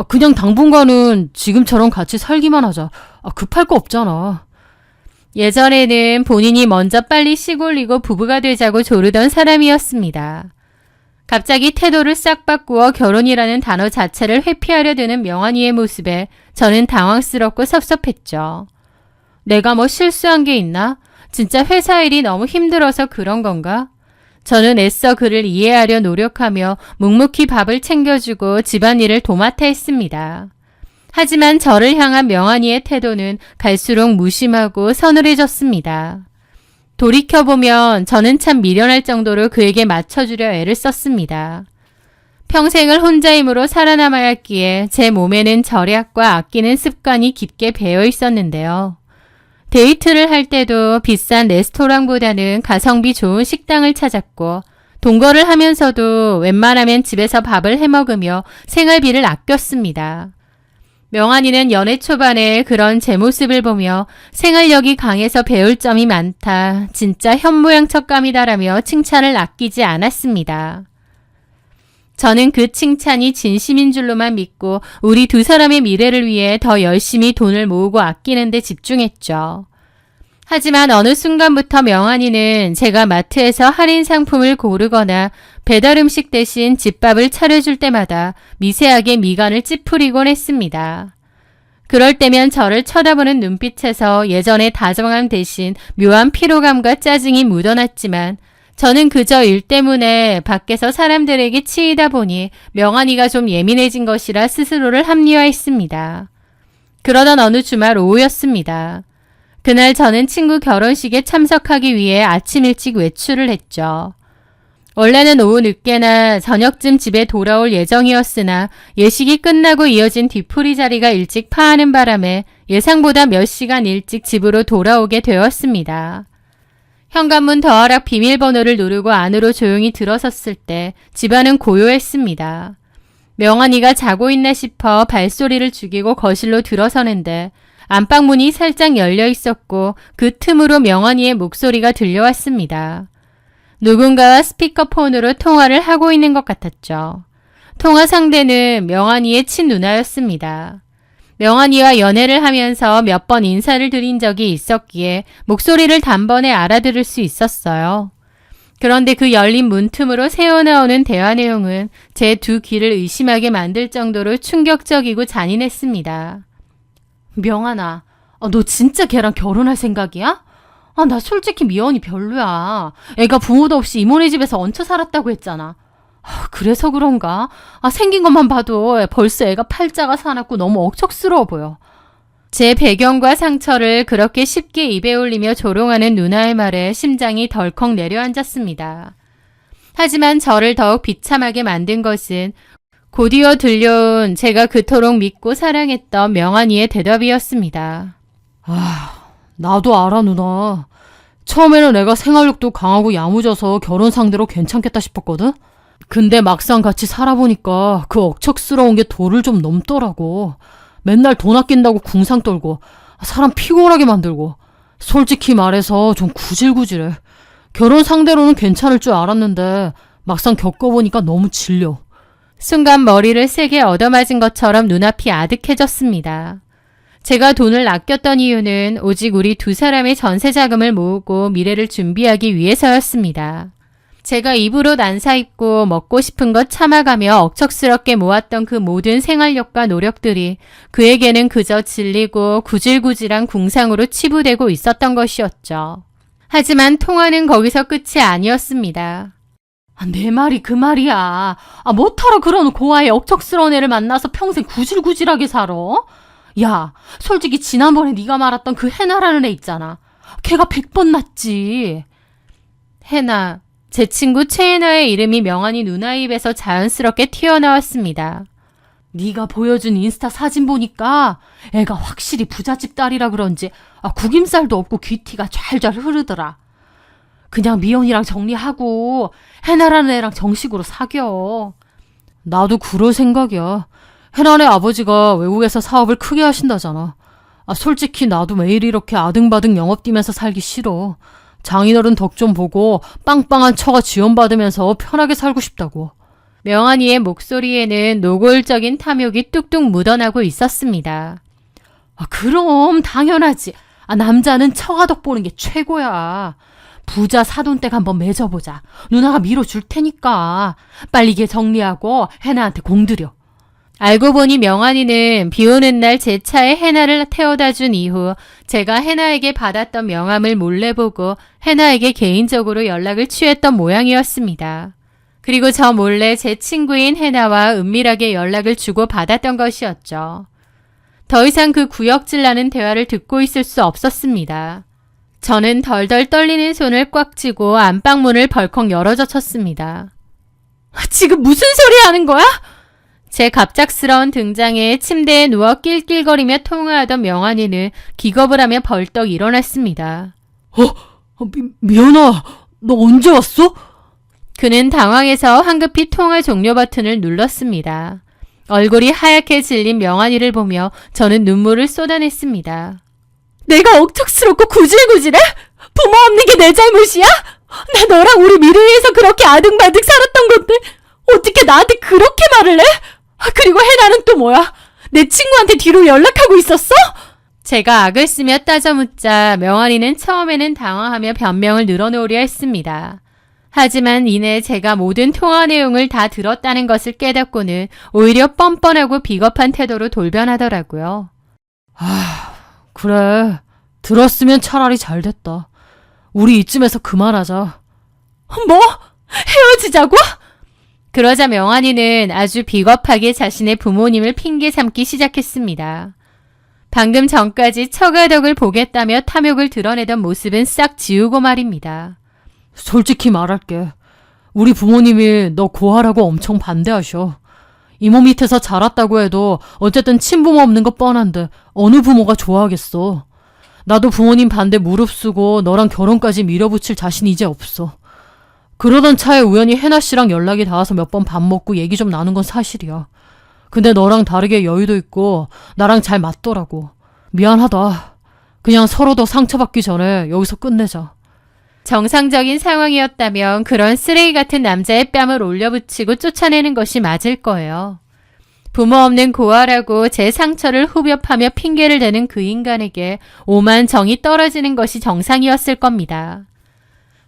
그냥 당분간은 지금처럼 같이 살기만 하자. 급할 거 없잖아. 예전에는 본인이 먼저 빨리 시골리고 부부가 되자고 조르던 사람이었습니다. 갑자기 태도를 싹 바꾸어 결혼이라는 단어 자체를 회피하려 드는 명환이의 모습에 저는 당황스럽고 섭섭했죠. 내가 뭐 실수한 게 있나? 진짜 회사 일이 너무 힘들어서 그런 건가? 저는 애써 그를 이해하려 노력하며 묵묵히 밥을 챙겨주고 집안일을 도맡아 했습니다. 하지만 저를 향한 명환이의 태도는 갈수록 무심하고 서늘해졌습니다. 돌이켜보면 저는 참 미련할 정도로 그에게 맞춰주려 애를 썼습니다. 평생을 혼자 힘으로 살아남아야 했기에 제 몸에는 절약과 아끼는 습관이 깊게 배어 있었는데요. 데이트를 할 때도 비싼 레스토랑보다는 가성비 좋은 식당을 찾았고 동거를 하면서도 웬만하면 집에서 밥을 해먹으며 생활비를 아꼈습니다. 명환이는 연애 초반에 그런 제 모습을 보며 생활력이 강해서 배울 점이 많다. 진짜 현모양처감이다라며 칭찬을 아끼지 않았습니다. 저는 그 칭찬이 진심인 줄로만 믿고 우리 두 사람의 미래를 위해 더 열심히 돈을 모으고 아끼는 데 집중했죠. 하지만 어느 순간부터 명환이는 제가 마트에서 할인 상품을 고르거나 배달 음식 대신 집밥을 차려줄 때마다 미세하게 미간을 찌푸리곤 했습니다. 그럴 때면 저를 쳐다보는 눈빛에서 예전의 다정함 대신 묘한 피로감과 짜증이 묻어났지만 저는 그저 일 때문에 밖에서 사람들에게 치이다 보니 명환이가 좀 예민해진 것이라 스스로를 합리화했습니다. 그러던 어느 주말 오후였습니다. 그날 저는 친구 결혼식에 참석하기 위해 아침 일찍 외출을 했죠. 원래는 오후 늦게나 저녁쯤 집에 돌아올 예정이었으나 예식이 끝나고 이어진 뒤풀이 자리가 일찍 파하는 바람에 예상보다 몇 시간 일찍 집으로 돌아오게 되었습니다. 현관문 더하락 비밀번호를 누르고 안으로 조용히 들어섰을 때 집안은 고요했습니다. 명환이가 자고 있나 싶어 발소리를 죽이고 거실로 들어서는데 안방문이 살짝 열려 있었고 그 틈으로 명환이의 목소리가 들려왔습니다. 누군가와 스피커폰으로 통화를 하고 있는 것 같았죠. 통화 상대는 명환이의 친누나였습니다. 명환이와 연애를 하면서 몇 번 인사를 드린 적이 있었기에 목소리를 단번에 알아들을 수 있었어요. 그런데 그 열린 문틈으로 새어나오는 대화 내용은 제 두 귀를 의심하게 만들 정도로 충격적이고 잔인했습니다. 명환아, 너 진짜 걔랑 결혼할 생각이야? 나 솔직히 미연이 별로야. 애가 부모도 없이 이모네 집에서 얹혀 살았다고 했잖아. 그래서 그런가? 생긴 것만 봐도 벌써 애가 팔자가 사납고 너무 억척스러워 보여. 제 배경과 상처를 그렇게 쉽게 입에 올리며 조롱하는 누나의 말에 심장이 덜컥 내려앉았습니다. 하지만 저를 더욱 비참하게 만든 것은 곧이어 들려온 제가 그토록 믿고 사랑했던 명환이의 대답이었습니다. 나도 알아, 누나. 처음에는 애가 생활력도 강하고 야무져서 결혼 상대로 괜찮겠다 싶었거든? 근데 막상 같이 살아보니까 그 억척스러운 게 도를 좀 넘더라고. 맨날 돈 아낀다고 궁상 떨고 사람 피곤하게 만들고 솔직히 말해서 좀 구질구질해. 결혼 상대로는 괜찮을 줄 알았는데 막상 겪어보니까 너무 질려. 순간 머리를 세게 얻어맞은 것처럼 눈앞이 아득해졌습니다. 제가 돈을 아꼈던 이유는 오직 우리 두 사람의 전세 자금을 모으고 미래를 준비하기 위해서였습니다. 제가 입으로 난사입고 먹고 싶은 것 참아가며 억척스럽게 모았던 그 모든 생활력과 노력들이 그에게는 그저 질리고 구질구질한 궁상으로 치부되고 있었던 것이었죠. 하지만 통화는 거기서 끝이 아니었습니다. 내 말이 그 말이야. 뭐하러 그런 고아의 억척스러운 애를 만나서 평생 구질구질하게 살아? 야, 솔직히 지난번에 네가 말했던 그 해나라는 애 있잖아. 걔가 100번 낫지. 해나, 제 친구 최혜나의 이름이 명환이 누나 입에서 자연스럽게 튀어나왔습니다. 네가 보여준 인스타 사진 보니까 애가 확실히 부잣집 딸이라 그런지 구김살도 없고 귀티가 잘잘 흐르더라. 그냥 미연이랑 정리하고 해나라는 애랑 정식으로 사겨. 나도 그럴 생각이야. 해나네 아버지가 외국에서 사업을 크게 하신다잖아. 솔직히 나도 매일 이렇게 아등바등 영업 뛰면서 살기 싫어. 장인어른 덕 좀 보고 빵빵한 처가 지원받으면서 편하게 살고 싶다고. 명환이의 목소리에는 노골적인 탐욕이 뚝뚝 묻어나고 있었습니다. 그럼 당연하지. 남자는 처가 덕 보는 게 최고야. 부자 사돈댁 한번 맺어보자. 누나가 밀어줄 테니까. 빨리 걔 정리하고 해나한테 공들여. 알고 보니 명환이는 비 오는 날 제 차에 해나를 태워다 준 이후 제가 해나에게 받았던 명함을 몰래 보고 해나에게 개인적으로 연락을 취했던 모양이었습니다. 그리고 저 몰래 제 친구인 해나와 은밀하게 연락을 주고 받았던 것이었죠. 더 이상 그 구역질나는 대화를 듣고 있을 수 없었습니다. 저는 덜덜 떨리는 손을 꽉 쥐고 안방문을 벌컥 열어젖혔습니다. 지금 무슨 소리 하는 거야? 제 갑작스러운 등장에 침대에 누워 낄낄거리며 통화하던 명환이는 기겁을 하며 벌떡 일어났습니다. 미연아, 너 언제 왔어? 그는 당황해서 황급히 통화 종료 버튼을 눌렀습니다. 얼굴이 하얗게 질린 명환이를 보며 저는 눈물을 쏟아냈습니다. 내가 억척스럽고 구질구질해? 부모 없는 게 내 잘못이야? 나 너랑 우리 미래 위해서 그렇게 아등바등 살았던 건데 어떻게 나한테 그렇게 말을 해? 그리고 해나는 또 뭐야? 내 친구한테 뒤로 연락하고 있었어? 제가 악을 쓰며 따져 묻자 명환이는 처음에는 당황하며 변명을 늘어놓으려 했습니다. 하지만 이내 제가 모든 통화 내용을 다 들었다는 것을 깨닫고는 오히려 뻔뻔하고 비겁한 태도로 돌변하더라고요. 그래. 들었으면 차라리 잘 됐다. 우리 이쯤에서 그만하자. 뭐? 헤어지자고? 그러자 명환이는 아주 비겁하게 자신의 부모님을 핑계 삼기 시작했습니다. 방금 전까지 처가덕을 보겠다며 탐욕을 드러내던 모습은 싹 지우고 말입니다. 솔직히 말할게. 우리 부모님이 너 고하라고 엄청 반대하셔. 이모 밑에서 자랐다고 해도 어쨌든 친부모 없는 거 뻔한데 어느 부모가 좋아하겠어. 나도 부모님 반대 무릅쓰고 너랑 결혼까지 밀어붙일 자신 이제 없어. 그러던 차에 우연히 혜나 씨랑 연락이 닿아서 몇 번 밥 먹고 얘기 좀 나눈 건 사실이야. 근데 너랑 다르게 여유도 있고 나랑 잘 맞더라고. 미안하다. 그냥 서로 더 상처받기 전에 여기서 끝내자. 정상적인 상황이었다면 그런 쓰레기 같은 남자의 뺨을 올려붙이고 쫓아내는 것이 맞을 거예요. 부모 없는 고아라고 제 상처를 후벼파며 핑계를 대는 그 인간에게 오만 정이 떨어지는 것이 정상이었을 겁니다.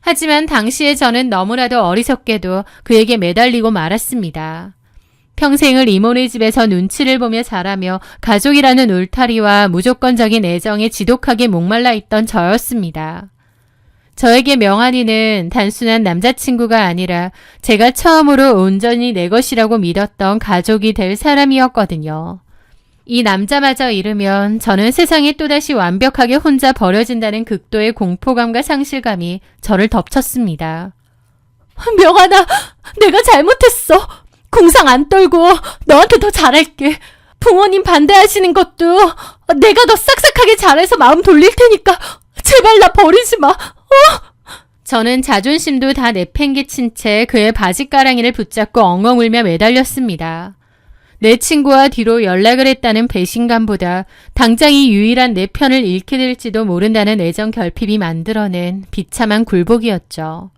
하지만 당시에 저는 너무나도 어리석게도 그에게 매달리고 말았습니다. 평생을 이모네 집에서 눈치를 보며 자라며 가족이라는 울타리와 무조건적인 애정에 지독하게 목말라 있던 저였습니다. 저에게 명환이는 단순한 남자친구가 아니라 제가 처음으로 온전히 내 것이라고 믿었던 가족이 될 사람이었거든요. 이 남자마저 잃으면 저는 세상에 또다시 완벽하게 혼자 버려진다는 극도의 공포감과 상실감이 저를 덮쳤습니다. 명환아, 내가 잘못했어. 궁상 안 떨고 너한테 더 잘할게. 부모님 반대하시는 것도 내가 더 싹싹하게 잘해서 마음 돌릴 테니까 제발 나 버리지 마. 저는 자존심도 다 내팽개친 채 그의 바지가랑이를 붙잡고 엉엉 울며 매달렸습니다. 내 친구와 뒤로 연락을 했다는 배신감보다 당장 이 유일한 내 편을 잃게 될지도 모른다는 애정 결핍이 만들어낸 비참한 굴복이었죠.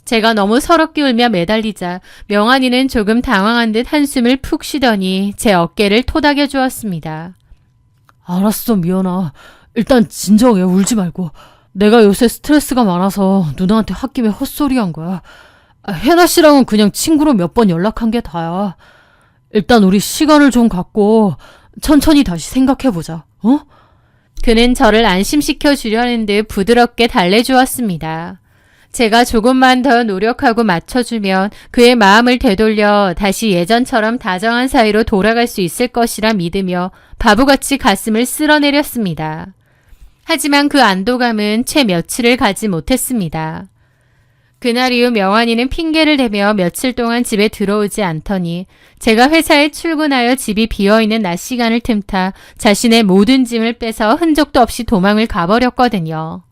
제가 너무 서럽게 울며 매달리자 명환이는 조금 당황한 듯 한숨을 푹 쉬더니 제 어깨를 토닥여 주었습니다. 알았어, 미연아. 일단 진정해. 울지 말고. 내가 요새 스트레스가 많아서 누나한테 홧김에 헛소리한 거야. 혜나 씨랑은 그냥 친구로 몇 번 연락한 게 다야. 일단 우리 시간을 좀 갖고 천천히 다시 생각해보자. 어? 그는 저를 안심시켜 주려는 듯 부드럽게 달래주었습니다. 제가 조금만 더 노력하고 맞춰주면 그의 마음을 되돌려 다시 예전처럼 다정한 사이로 돌아갈 수 있을 것이라 믿으며 바보같이 가슴을 쓸어내렸습니다. 하지만 그 안도감은 채 며칠을 가지 못했습니다. 그날 이후 명환이는 핑계를 대며 며칠 동안 집에 들어오지 않더니 제가 회사에 출근하여 집이 비어있는 낮 시간을 틈타 자신의 모든 짐을 빼서 흔적도 없이 도망을 가버렸거든요.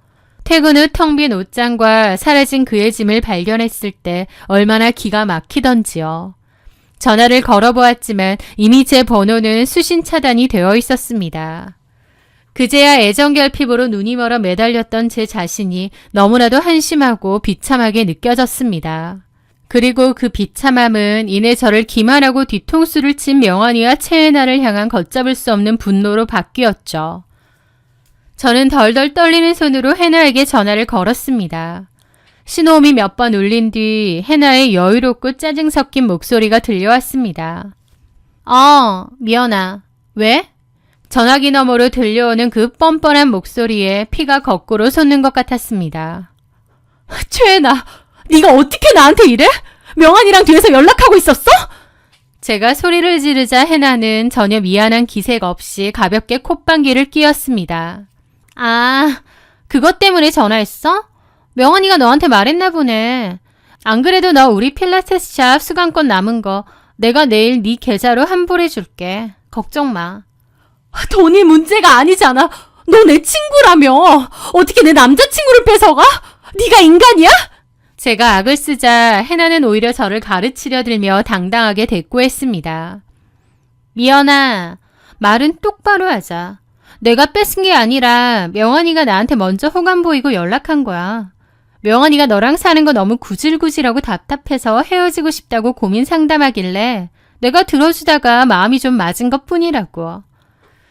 퇴근 후 텅 빈 옷장과 사라진 그의 짐을 발견했을 때 얼마나 기가 막히던지요. 전화를 걸어보았지만 이미 제 번호는 수신 차단이 되어 있었습니다. 그제야 애정 결핍으로 눈이 멀어 매달렸던 제 자신이 너무나도 한심하고 비참하게 느껴졌습니다. 그리고 그 비참함은 이내 저를 기만하고 뒤통수를 친 명환이와 채은아를 향한 걷잡을 수 없는 분노로 바뀌었죠. 저는 덜덜 떨리는 손으로 해나에게 전화를 걸었습니다. 신호음이 몇 번 울린 뒤 해나의 여유롭고 짜증 섞인 목소리가 들려왔습니다. 미연아. 왜? 전화기 너머로 들려오는 그 뻔뻔한 목소리에 피가 거꾸로 솟는 것 같았습니다. 최애나, 네가 어떻게 나한테 이래? 명환이랑 뒤에서 연락하고 있었어? 제가 소리를 지르자 해나는 전혀 미안한 기색 없이 가볍게 콧방귀를 뀌었습니다. 그것 때문에 전화했어? 명환이가 너한테 말했나 보네. 안 그래도 너 우리 필라테스 샵 수강권 남은 거 내가 내일 네 계좌로 환불해줄게. 걱정 마. 돈이 문제가 아니잖아. 너 내 친구라며. 어떻게 내 남자친구를 뺏어가? 네가 인간이야? 제가 악을 쓰자 해나는 오히려 저를 가르치려 들며 당당하게 대꾸했습니다. 미연아, 말은 똑바로 하자. 내가 뺏은 게 아니라 명환이가 나한테 먼저 호감 보이고 연락한 거야. 명환이가 너랑 사는 거 너무 구질구질하고 답답해서 헤어지고 싶다고 고민 상담하길래 내가 들어주다가 마음이 좀 맞은 것 뿐이라고.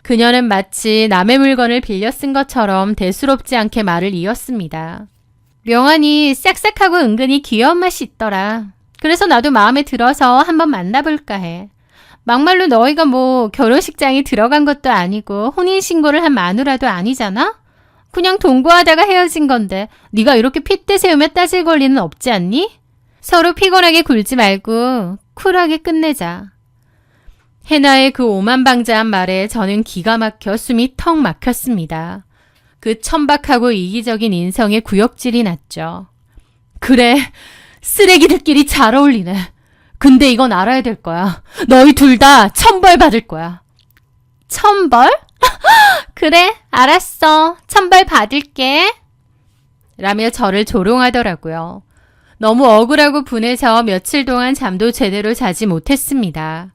그녀는 마치 남의 물건을 빌려 쓴 것처럼 대수롭지 않게 말을 이었습니다. 명환이 싹싹하고 은근히 귀여운 맛이 있더라. 그래서 나도 마음에 들어서 한번 만나볼까 해. 막말로 너희가 뭐 결혼식장에 들어간 것도 아니고 혼인신고를 한 마누라도 아니잖아? 그냥 동거하다가 헤어진 건데 네가 이렇게 핏대 세우며 따질 권리는 없지 않니? 서로 피곤하게 굴지 말고 쿨하게 끝내자. 해나의 그 오만방자한 말에 저는 기가 막혀 숨이 턱 막혔습니다. 그 천박하고 이기적인 인성에 구역질이 났죠. 그래, 쓰레기들끼리 잘 어울리네. 근데 이건 알아야 될 거야. 너희 둘 다 천벌 받을 거야. 천벌? 그래, 알았어. 천벌 받을게. 라며 저를 조롱하더라고요. 너무 억울하고 분해서 며칠 동안 잠도 제대로 자지 못했습니다.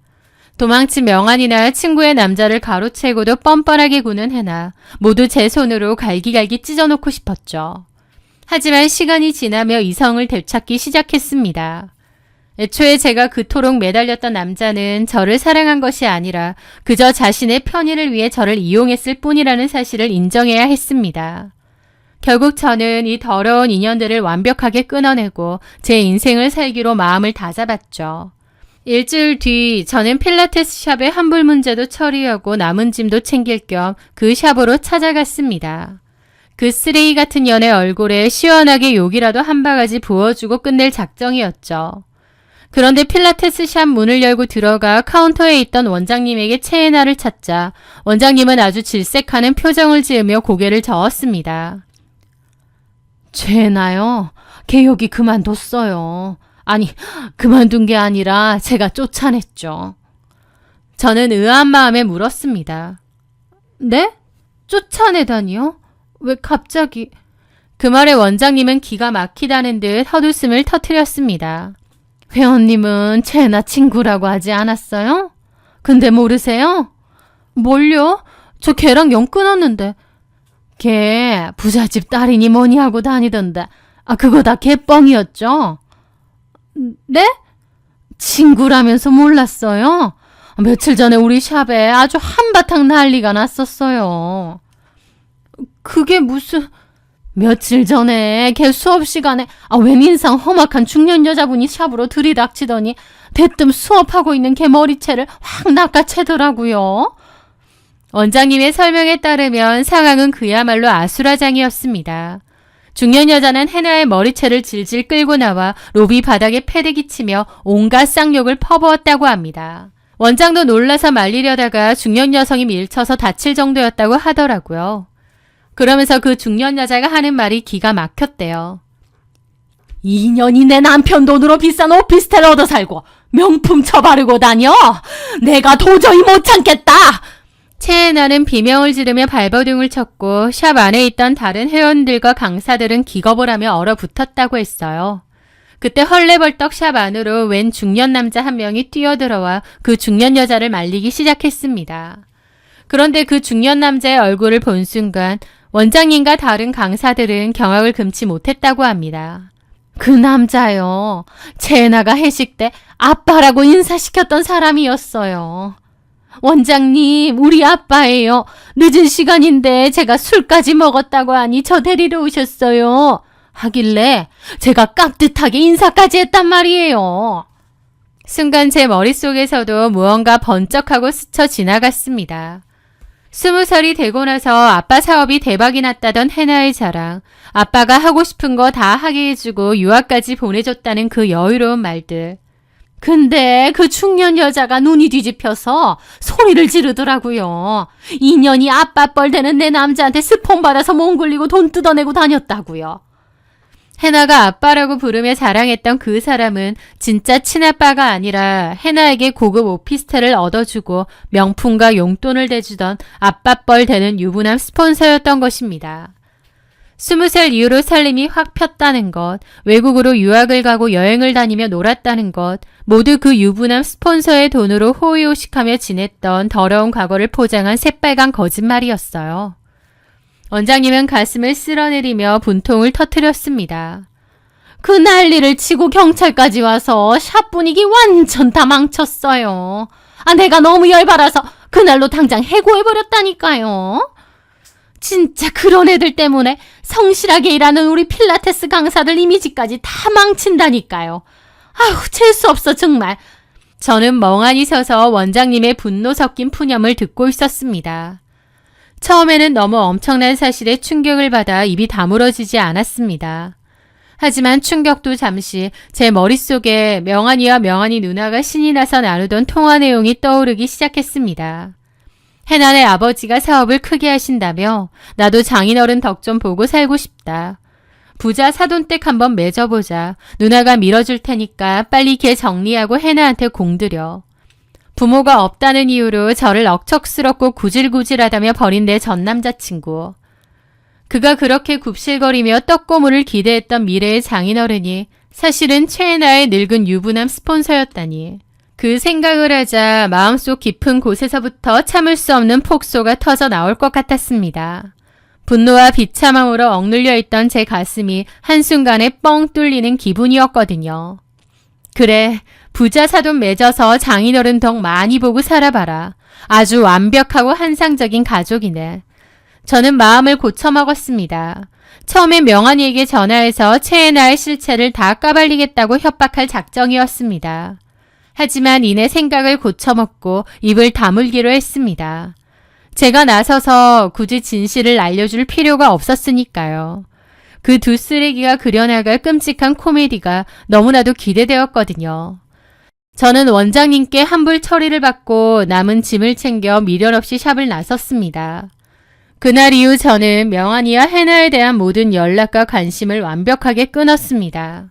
도망친 명환이나 친구의 남자를 가로채고도 뻔뻔하게 구는 해나 모두 제 손으로 갈기갈기 찢어놓고 싶었죠. 하지만 시간이 지나며 이성을 되찾기 시작했습니다. 애초에 제가 그토록 매달렸던 남자는 저를 사랑한 것이 아니라 그저 자신의 편의를 위해 저를 이용했을 뿐이라는 사실을 인정해야 했습니다. 결국 저는 이 더러운 인연들을 완벽하게 끊어내고 제 인생을 살기로 마음을 다잡았죠. 일주일 뒤 저는 필라테스 샵의 환불 문제도 처리하고 남은 짐도 챙길 겸 그 샵으로 찾아갔습니다. 그 쓰레기 같은 년의 얼굴에 시원하게 욕이라도 한 바가지 부어주고 끝낼 작정이었죠. 그런데 필라테스 샵 문을 열고 들어가 카운터에 있던 원장님에게 체에나를 찾자 원장님은 아주 질색하는 표정을 지으며 고개를 저었습니다. 체나요? 걔 여기 그만뒀어요. 아니, 그만둔 게 아니라 제가 쫓아냈죠. 저는 의아한 마음에 물었습니다. 네? 쫓아내다니요? 왜 갑자기? 그 말에 원장님은 기가 막히다는 듯 헛웃음을 터뜨렸습니다. 회원님은 체나 친구라고 하지 않았어요? 근데 모르세요? 뭘요? 저 걔랑 영 끊었는데. 걔 부잣집 딸이니 뭐니 하고 다니던데. 그거 다 개뻥이었죠? 네? 친구라면서 몰랐어요? 며칠 전에 우리 샵에 아주 한바탕 난리가 났었어요. 그게 무슨... 며칠 전에 걔 수업 시간에 웬 인상 험악한 중년 여자분이 샵으로 들이닥치더니 대뜸 수업하고 있는 걔 머리채를 확 낚아채더라고요. 원장님의 설명에 따르면 상황은 그야말로 아수라장이었습니다. 중년 여자는 해나의 머리채를 질질 끌고 나와 로비 바닥에 패대기 치며 온갖 쌍욕을 퍼부었다고 합니다. 원장도 놀라서 말리려다가 중년 여성이 밀쳐서 다칠 정도였다고 하더라고요. 그러면서 그 중년 여자가 하는 말이 기가 막혔대요. 2년이 내 남편 돈으로 비싼 오피스텔 얻어 살고 명품 처바르고 다녀? 내가 도저히 못 참겠다! 체에나는 비명을 지르며 발버둥을 쳤고 샵 안에 있던 다른 회원들과 강사들은 기겁을 하며 얼어붙었다고 했어요. 그때 헐레벌떡 샵 안으로 웬 중년 남자 한 명이 뛰어들어와 그 중년 여자를 말리기 시작했습니다. 그런데 그 중년 남자의 얼굴을 본 순간 원장님과 다른 강사들은 경악을 금치 못했다고 합니다. 그 남자요. 체나가 회식 때 아빠라고 인사시켰던 사람이었어요. 원장님, 우리 아빠예요. 늦은 시간인데 제가 술까지 먹었다고 하니 저 데리러 오셨어요. 하길래 제가 깍듯하게 인사까지 했단 말이에요. 순간 제 머릿속에서도 무언가 번쩍하고 스쳐 지나갔습니다. 20살이 되고 나서 아빠 사업이 대박이 났다던 해나의 자랑, 아빠가 하고 싶은 거 다 하게 해주고 유학까지 보내줬다는 그 여유로운 말들. 근데 그 중년 여자가 눈이 뒤집혀서 소리를 지르더라고요. 2년이 아빠 뻘 되는 내 남자한테 스폰 받아서 몸 굴리고 돈 뜯어내고 다녔다고요. 해나가 아빠라고 부르며 자랑했던 그 사람은 진짜 친아빠가 아니라 해나에게 고급 오피스텔을 얻어주고 명품과 용돈을 대주던 아빠뻘 되는 유부남 스폰서였던 것입니다. 20살 이후로 살림이 확 폈다는 것, 외국으로 유학을 가고 여행을 다니며 놀았다는 것, 모두 그 유부남 스폰서의 돈으로 호의호식하며 지냈던 더러운 과거를 포장한 새빨간 거짓말이었어요. 원장님은 가슴을 쓸어내리며 분통을 터뜨렸습니다. 그 난리를 치고 경찰까지 와서 샵 분위기 완전 다 망쳤어요. 내가 너무 열받아서 그날로 당장 해고해버렸다니까요. 진짜 그런 애들 때문에 성실하게 일하는 우리 필라테스 강사들 이미지까지 다 망친다니까요. 재수 없어 정말. 저는 멍하니 서서 원장님의 분노 섞인 푸념을 듣고 있었습니다. 처음에는 너무 엄청난 사실에 충격을 받아 입이 다물어지지 않았습니다. 하지만 충격도 잠시 제 머릿속에 명환이와 명환이 누나가 신이 나서 나누던 통화 내용이 떠오르기 시작했습니다. 해나의 아버지가 사업을 크게 하신다며 나도 장인어른 덕 좀 보고 살고 싶다. 부자 사돈댁 한번 맺어보자. 누나가 밀어줄 테니까 빨리 걔 정리하고 해나한테 공들여. 부모가 없다는 이유로 저를 억척스럽고 구질구질하다며 버린 내 전 남자친구. 그가 그렇게 굽실거리며 떡고물을 기대했던 미래의 장인어른이 사실은 최애나의 늙은 유부남 스폰서였다니. 그 생각을 하자 마음속 깊은 곳에서부터 참을 수 없는 폭소가 터져 나올 것 같았습니다. 분노와 비참함으로 억눌려 있던 제 가슴이 한순간에 뻥 뚫리는 기분이었거든요. 그래, 부자 사돈 맺어서 장인어른 덕 많이 보고 살아봐라. 아주 완벽하고 환상적인 가족이네. 저는 마음을 고쳐먹었습니다. 처음에 명환이에게 전화해서 최애나의 실체를 다 까발리겠다고 협박할 작정이었습니다. 하지만 이내 생각을 고쳐먹고 입을 다물기로 했습니다. 제가 나서서 굳이 진실을 알려줄 필요가 없었으니까요. 그 두 쓰레기가 그려나갈 끔찍한 코미디가 너무나도 기대되었거든요. 저는 원장님께 환불 처리를 받고 남은 짐을 챙겨 미련 없이 샵을 나섰습니다. 그날 이후 저는 명환이와 해나에 대한 모든 연락과 관심을 완벽하게 끊었습니다.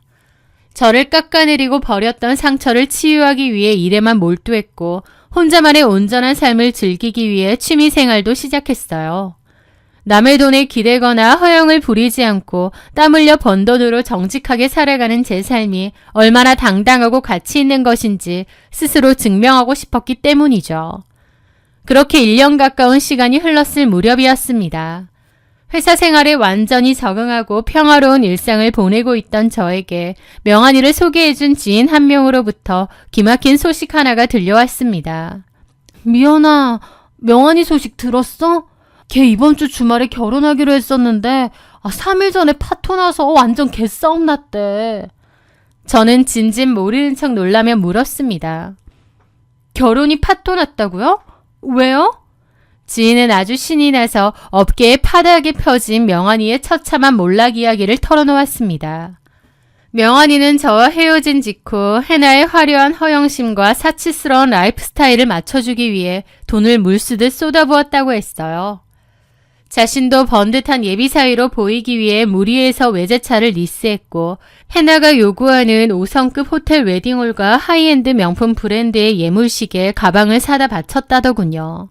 저를 깎아내리고 버렸던 상처를 치유하기 위해 일에만 몰두했고 혼자만의 온전한 삶을 즐기기 위해 취미생활도 시작했어요. 남의 돈에 기대거나 허영을 부리지 않고 땀 흘려 번 돈으로 정직하게 살아가는 제 삶이 얼마나 당당하고 가치 있는 것인지 스스로 증명하고 싶었기 때문이죠. 그렇게 1년 가까운 시간이 흘렀을 무렵이었습니다. 회사 생활에 완전히 적응하고 평화로운 일상을 보내고 있던 저에게 명환이를 소개해준 지인 한 명으로부터 기막힌 소식 하나가 들려왔습니다. 미연아, 명환이 소식 들었어? 걔 이번 주 주말에 결혼하기로 했었는데 3일 전에 파토 나서 완전 개싸움 났대. 저는 진진 모르는 척 놀라며 물었습니다. 결혼이 파토 났다고요? 왜요? 지인은 아주 신이 나서 업계에 파다하게 펴진 명환이의 처참한 몰락 이야기를 털어놓았습니다. 명환이는 저와 헤어진 직후 해나의 화려한 허영심과 사치스러운 라이프 스타일을 맞춰주기 위해 돈을 물쓰듯 쏟아부었다고 했어요. 자신도 번듯한 예비 사위로 보이기 위해 무리해서 외제차를 리스했고 해나가 요구하는 5성급 호텔 웨딩홀과 하이엔드 명품 브랜드의 예물시계, 가방을 사다 바쳤다더군요.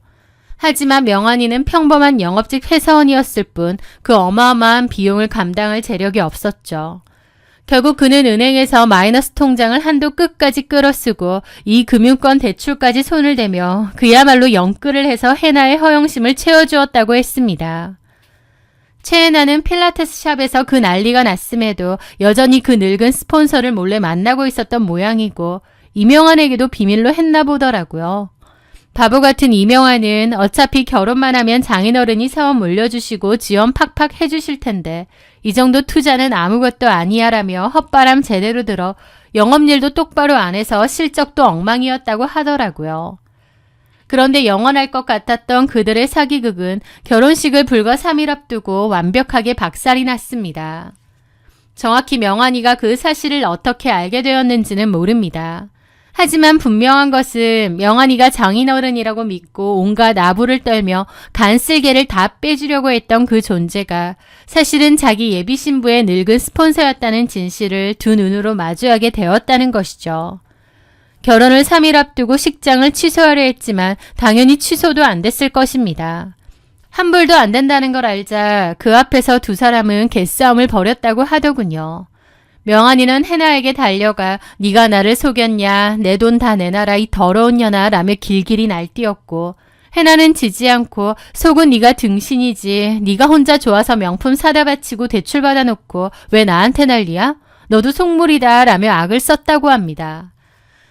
하지만 명환이는 평범한 영업직 회사원이었을 뿐 그 어마어마한 비용을 감당할 재력이 없었죠. 결국 그는 은행에서 마이너스 통장을 한도 끝까지 끌어쓰고 이 금융권 대출까지 손을 대며 그야말로 영끌을 해서 해나의 허영심을 채워주었다고 했습니다. 최애나는 필라테스 샵에서 그 난리가 났음에도 여전히 그 늙은 스폰서를 몰래 만나고 있었던 모양이고 이명환에게도 비밀로 했나 보더라고요. 바보 같은 이명환은 어차피 결혼만 하면 장인어른이 사업 물려주시고 지원 팍팍 해주실 텐데 이 정도 투자는 아무것도 아니야라며 헛바람 제대로 들어 영업일도 똑바로 안 해서 실적도 엉망이었다고 하더라고요. 그런데 영원할 것 같았던 그들의 사기극은 결혼식을 불과 3일 앞두고 완벽하게 박살이 났습니다. 정확히 명환이가 그 사실을 어떻게 알게 되었는지는 모릅니다. 하지만 분명한 것은 명환이가 장인어른이라고 믿고 온갖 아부를 떨며 간쓸개를 다 빼주려고 했던 그 존재가 사실은 자기 예비 신부의 늙은 스폰서였다는 진실을 두 눈으로 마주하게 되었다는 것이죠. 결혼을 3일 앞두고 식장을 취소하려 했지만 당연히 취소도 안 됐을 것입니다. 환불도 안 된다는 걸 알자 그 앞에서 두 사람은 개싸움을 벌였다고 하더군요. 명환이는 해나에게 달려가 네가 나를 속였냐, 내 돈 다 내놔라 이 더러운 년아 라며 길길이 날뛰었고 해나는 지지 않고 속은 네가 등신이지, 네가 혼자 좋아서 명품 사다 바치고 대출 받아놓고 왜 나한테 난리야? 너도 속물이다 라며 악을 썼다고 합니다.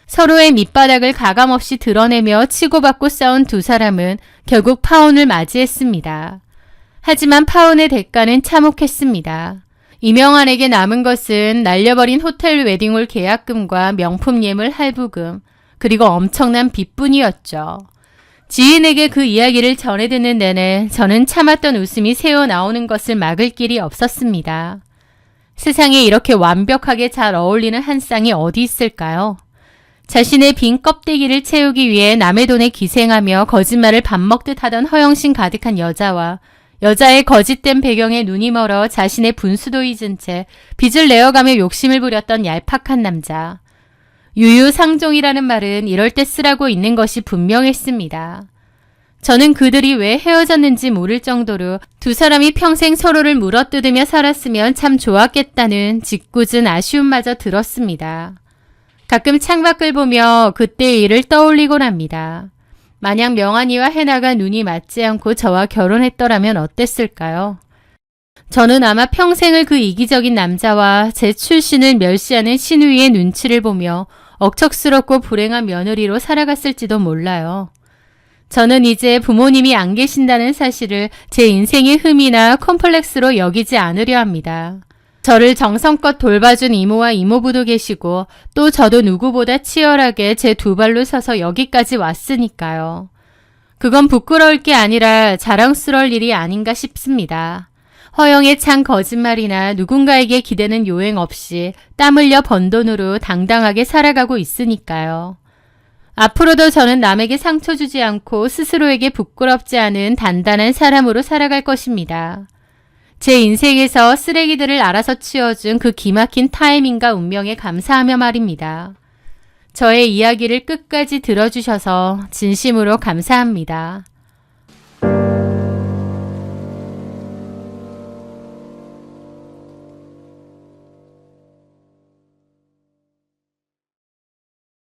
서로의 밑바닥을 가감없이 드러내며 치고받고 싸운 두 사람은 결국 파혼을 맞이했습니다. 하지만 파혼의 대가는 참혹했습니다. 이명환에게 남은 것은 날려버린 호텔 웨딩홀 계약금과 명품 예물 할부금, 그리고 엄청난 빚뿐이었죠. 지인에게 그 이야기를 전해 듣는 내내 저는 참았던 웃음이 새어나오는 것을 막을 길이 없었습니다. 세상에 이렇게 완벽하게 잘 어울리는 한 쌍이 어디 있을까요? 자신의 빈 껍데기를 채우기 위해 남의 돈에 기생하며 거짓말을 밥 먹듯 하던 허영심 가득한 여자와 여자의 거짓된 배경에 눈이 멀어 자신의 분수도 잊은 채 빚을 내어가며 욕심을 부렸던 얄팍한 남자. 유유상종이라는 말은 이럴 때 쓰라고 있는 것이 분명했습니다. 저는 그들이 왜 헤어졌는지 모를 정도로 두 사람이 평생 서로를 물어뜯으며 살았으면 참 좋았겠다는 짓궂은 아쉬움마저 들었습니다. 가끔 창밖을 보며 그때의 일을 떠올리곤 합니다. 만약 명한이와 해나가 눈이 맞지 않고 저와 결혼했더라면 어땠을까요? 저는 아마 평생을 그 이기적인 남자와 제 출신을 멸시하는 신우이의 눈치를 보며 억척스럽고 불행한 며느리로 살아갔을지도 몰라요. 저는 이제 부모님이 안 계신다는 사실을 제 인생의 흠이나 컴플렉스로 여기지 않으려 합니다. 저를 정성껏 돌봐준 이모와 이모부도 계시고 또 저도 누구보다 치열하게 제 두 발로 서서 여기까지 왔으니까요. 그건 부끄러울 게 아니라 자랑스러울 일이 아닌가 싶습니다. 허영에 찬 거짓말이나 누군가에게 기대는 요행 없이 땀 흘려 번 돈으로 당당하게 살아가고 있으니까요. 앞으로도 저는 남에게 상처 주지 않고 스스로에게 부끄럽지 않은 단단한 사람으로 살아갈 것입니다. 제 인생에서 쓰레기들을 알아서 치워준 그 기막힌 타이밍과 운명에 감사하며 말입니다. 저의 이야기를 끝까지 들어주셔서 진심으로 감사합니다.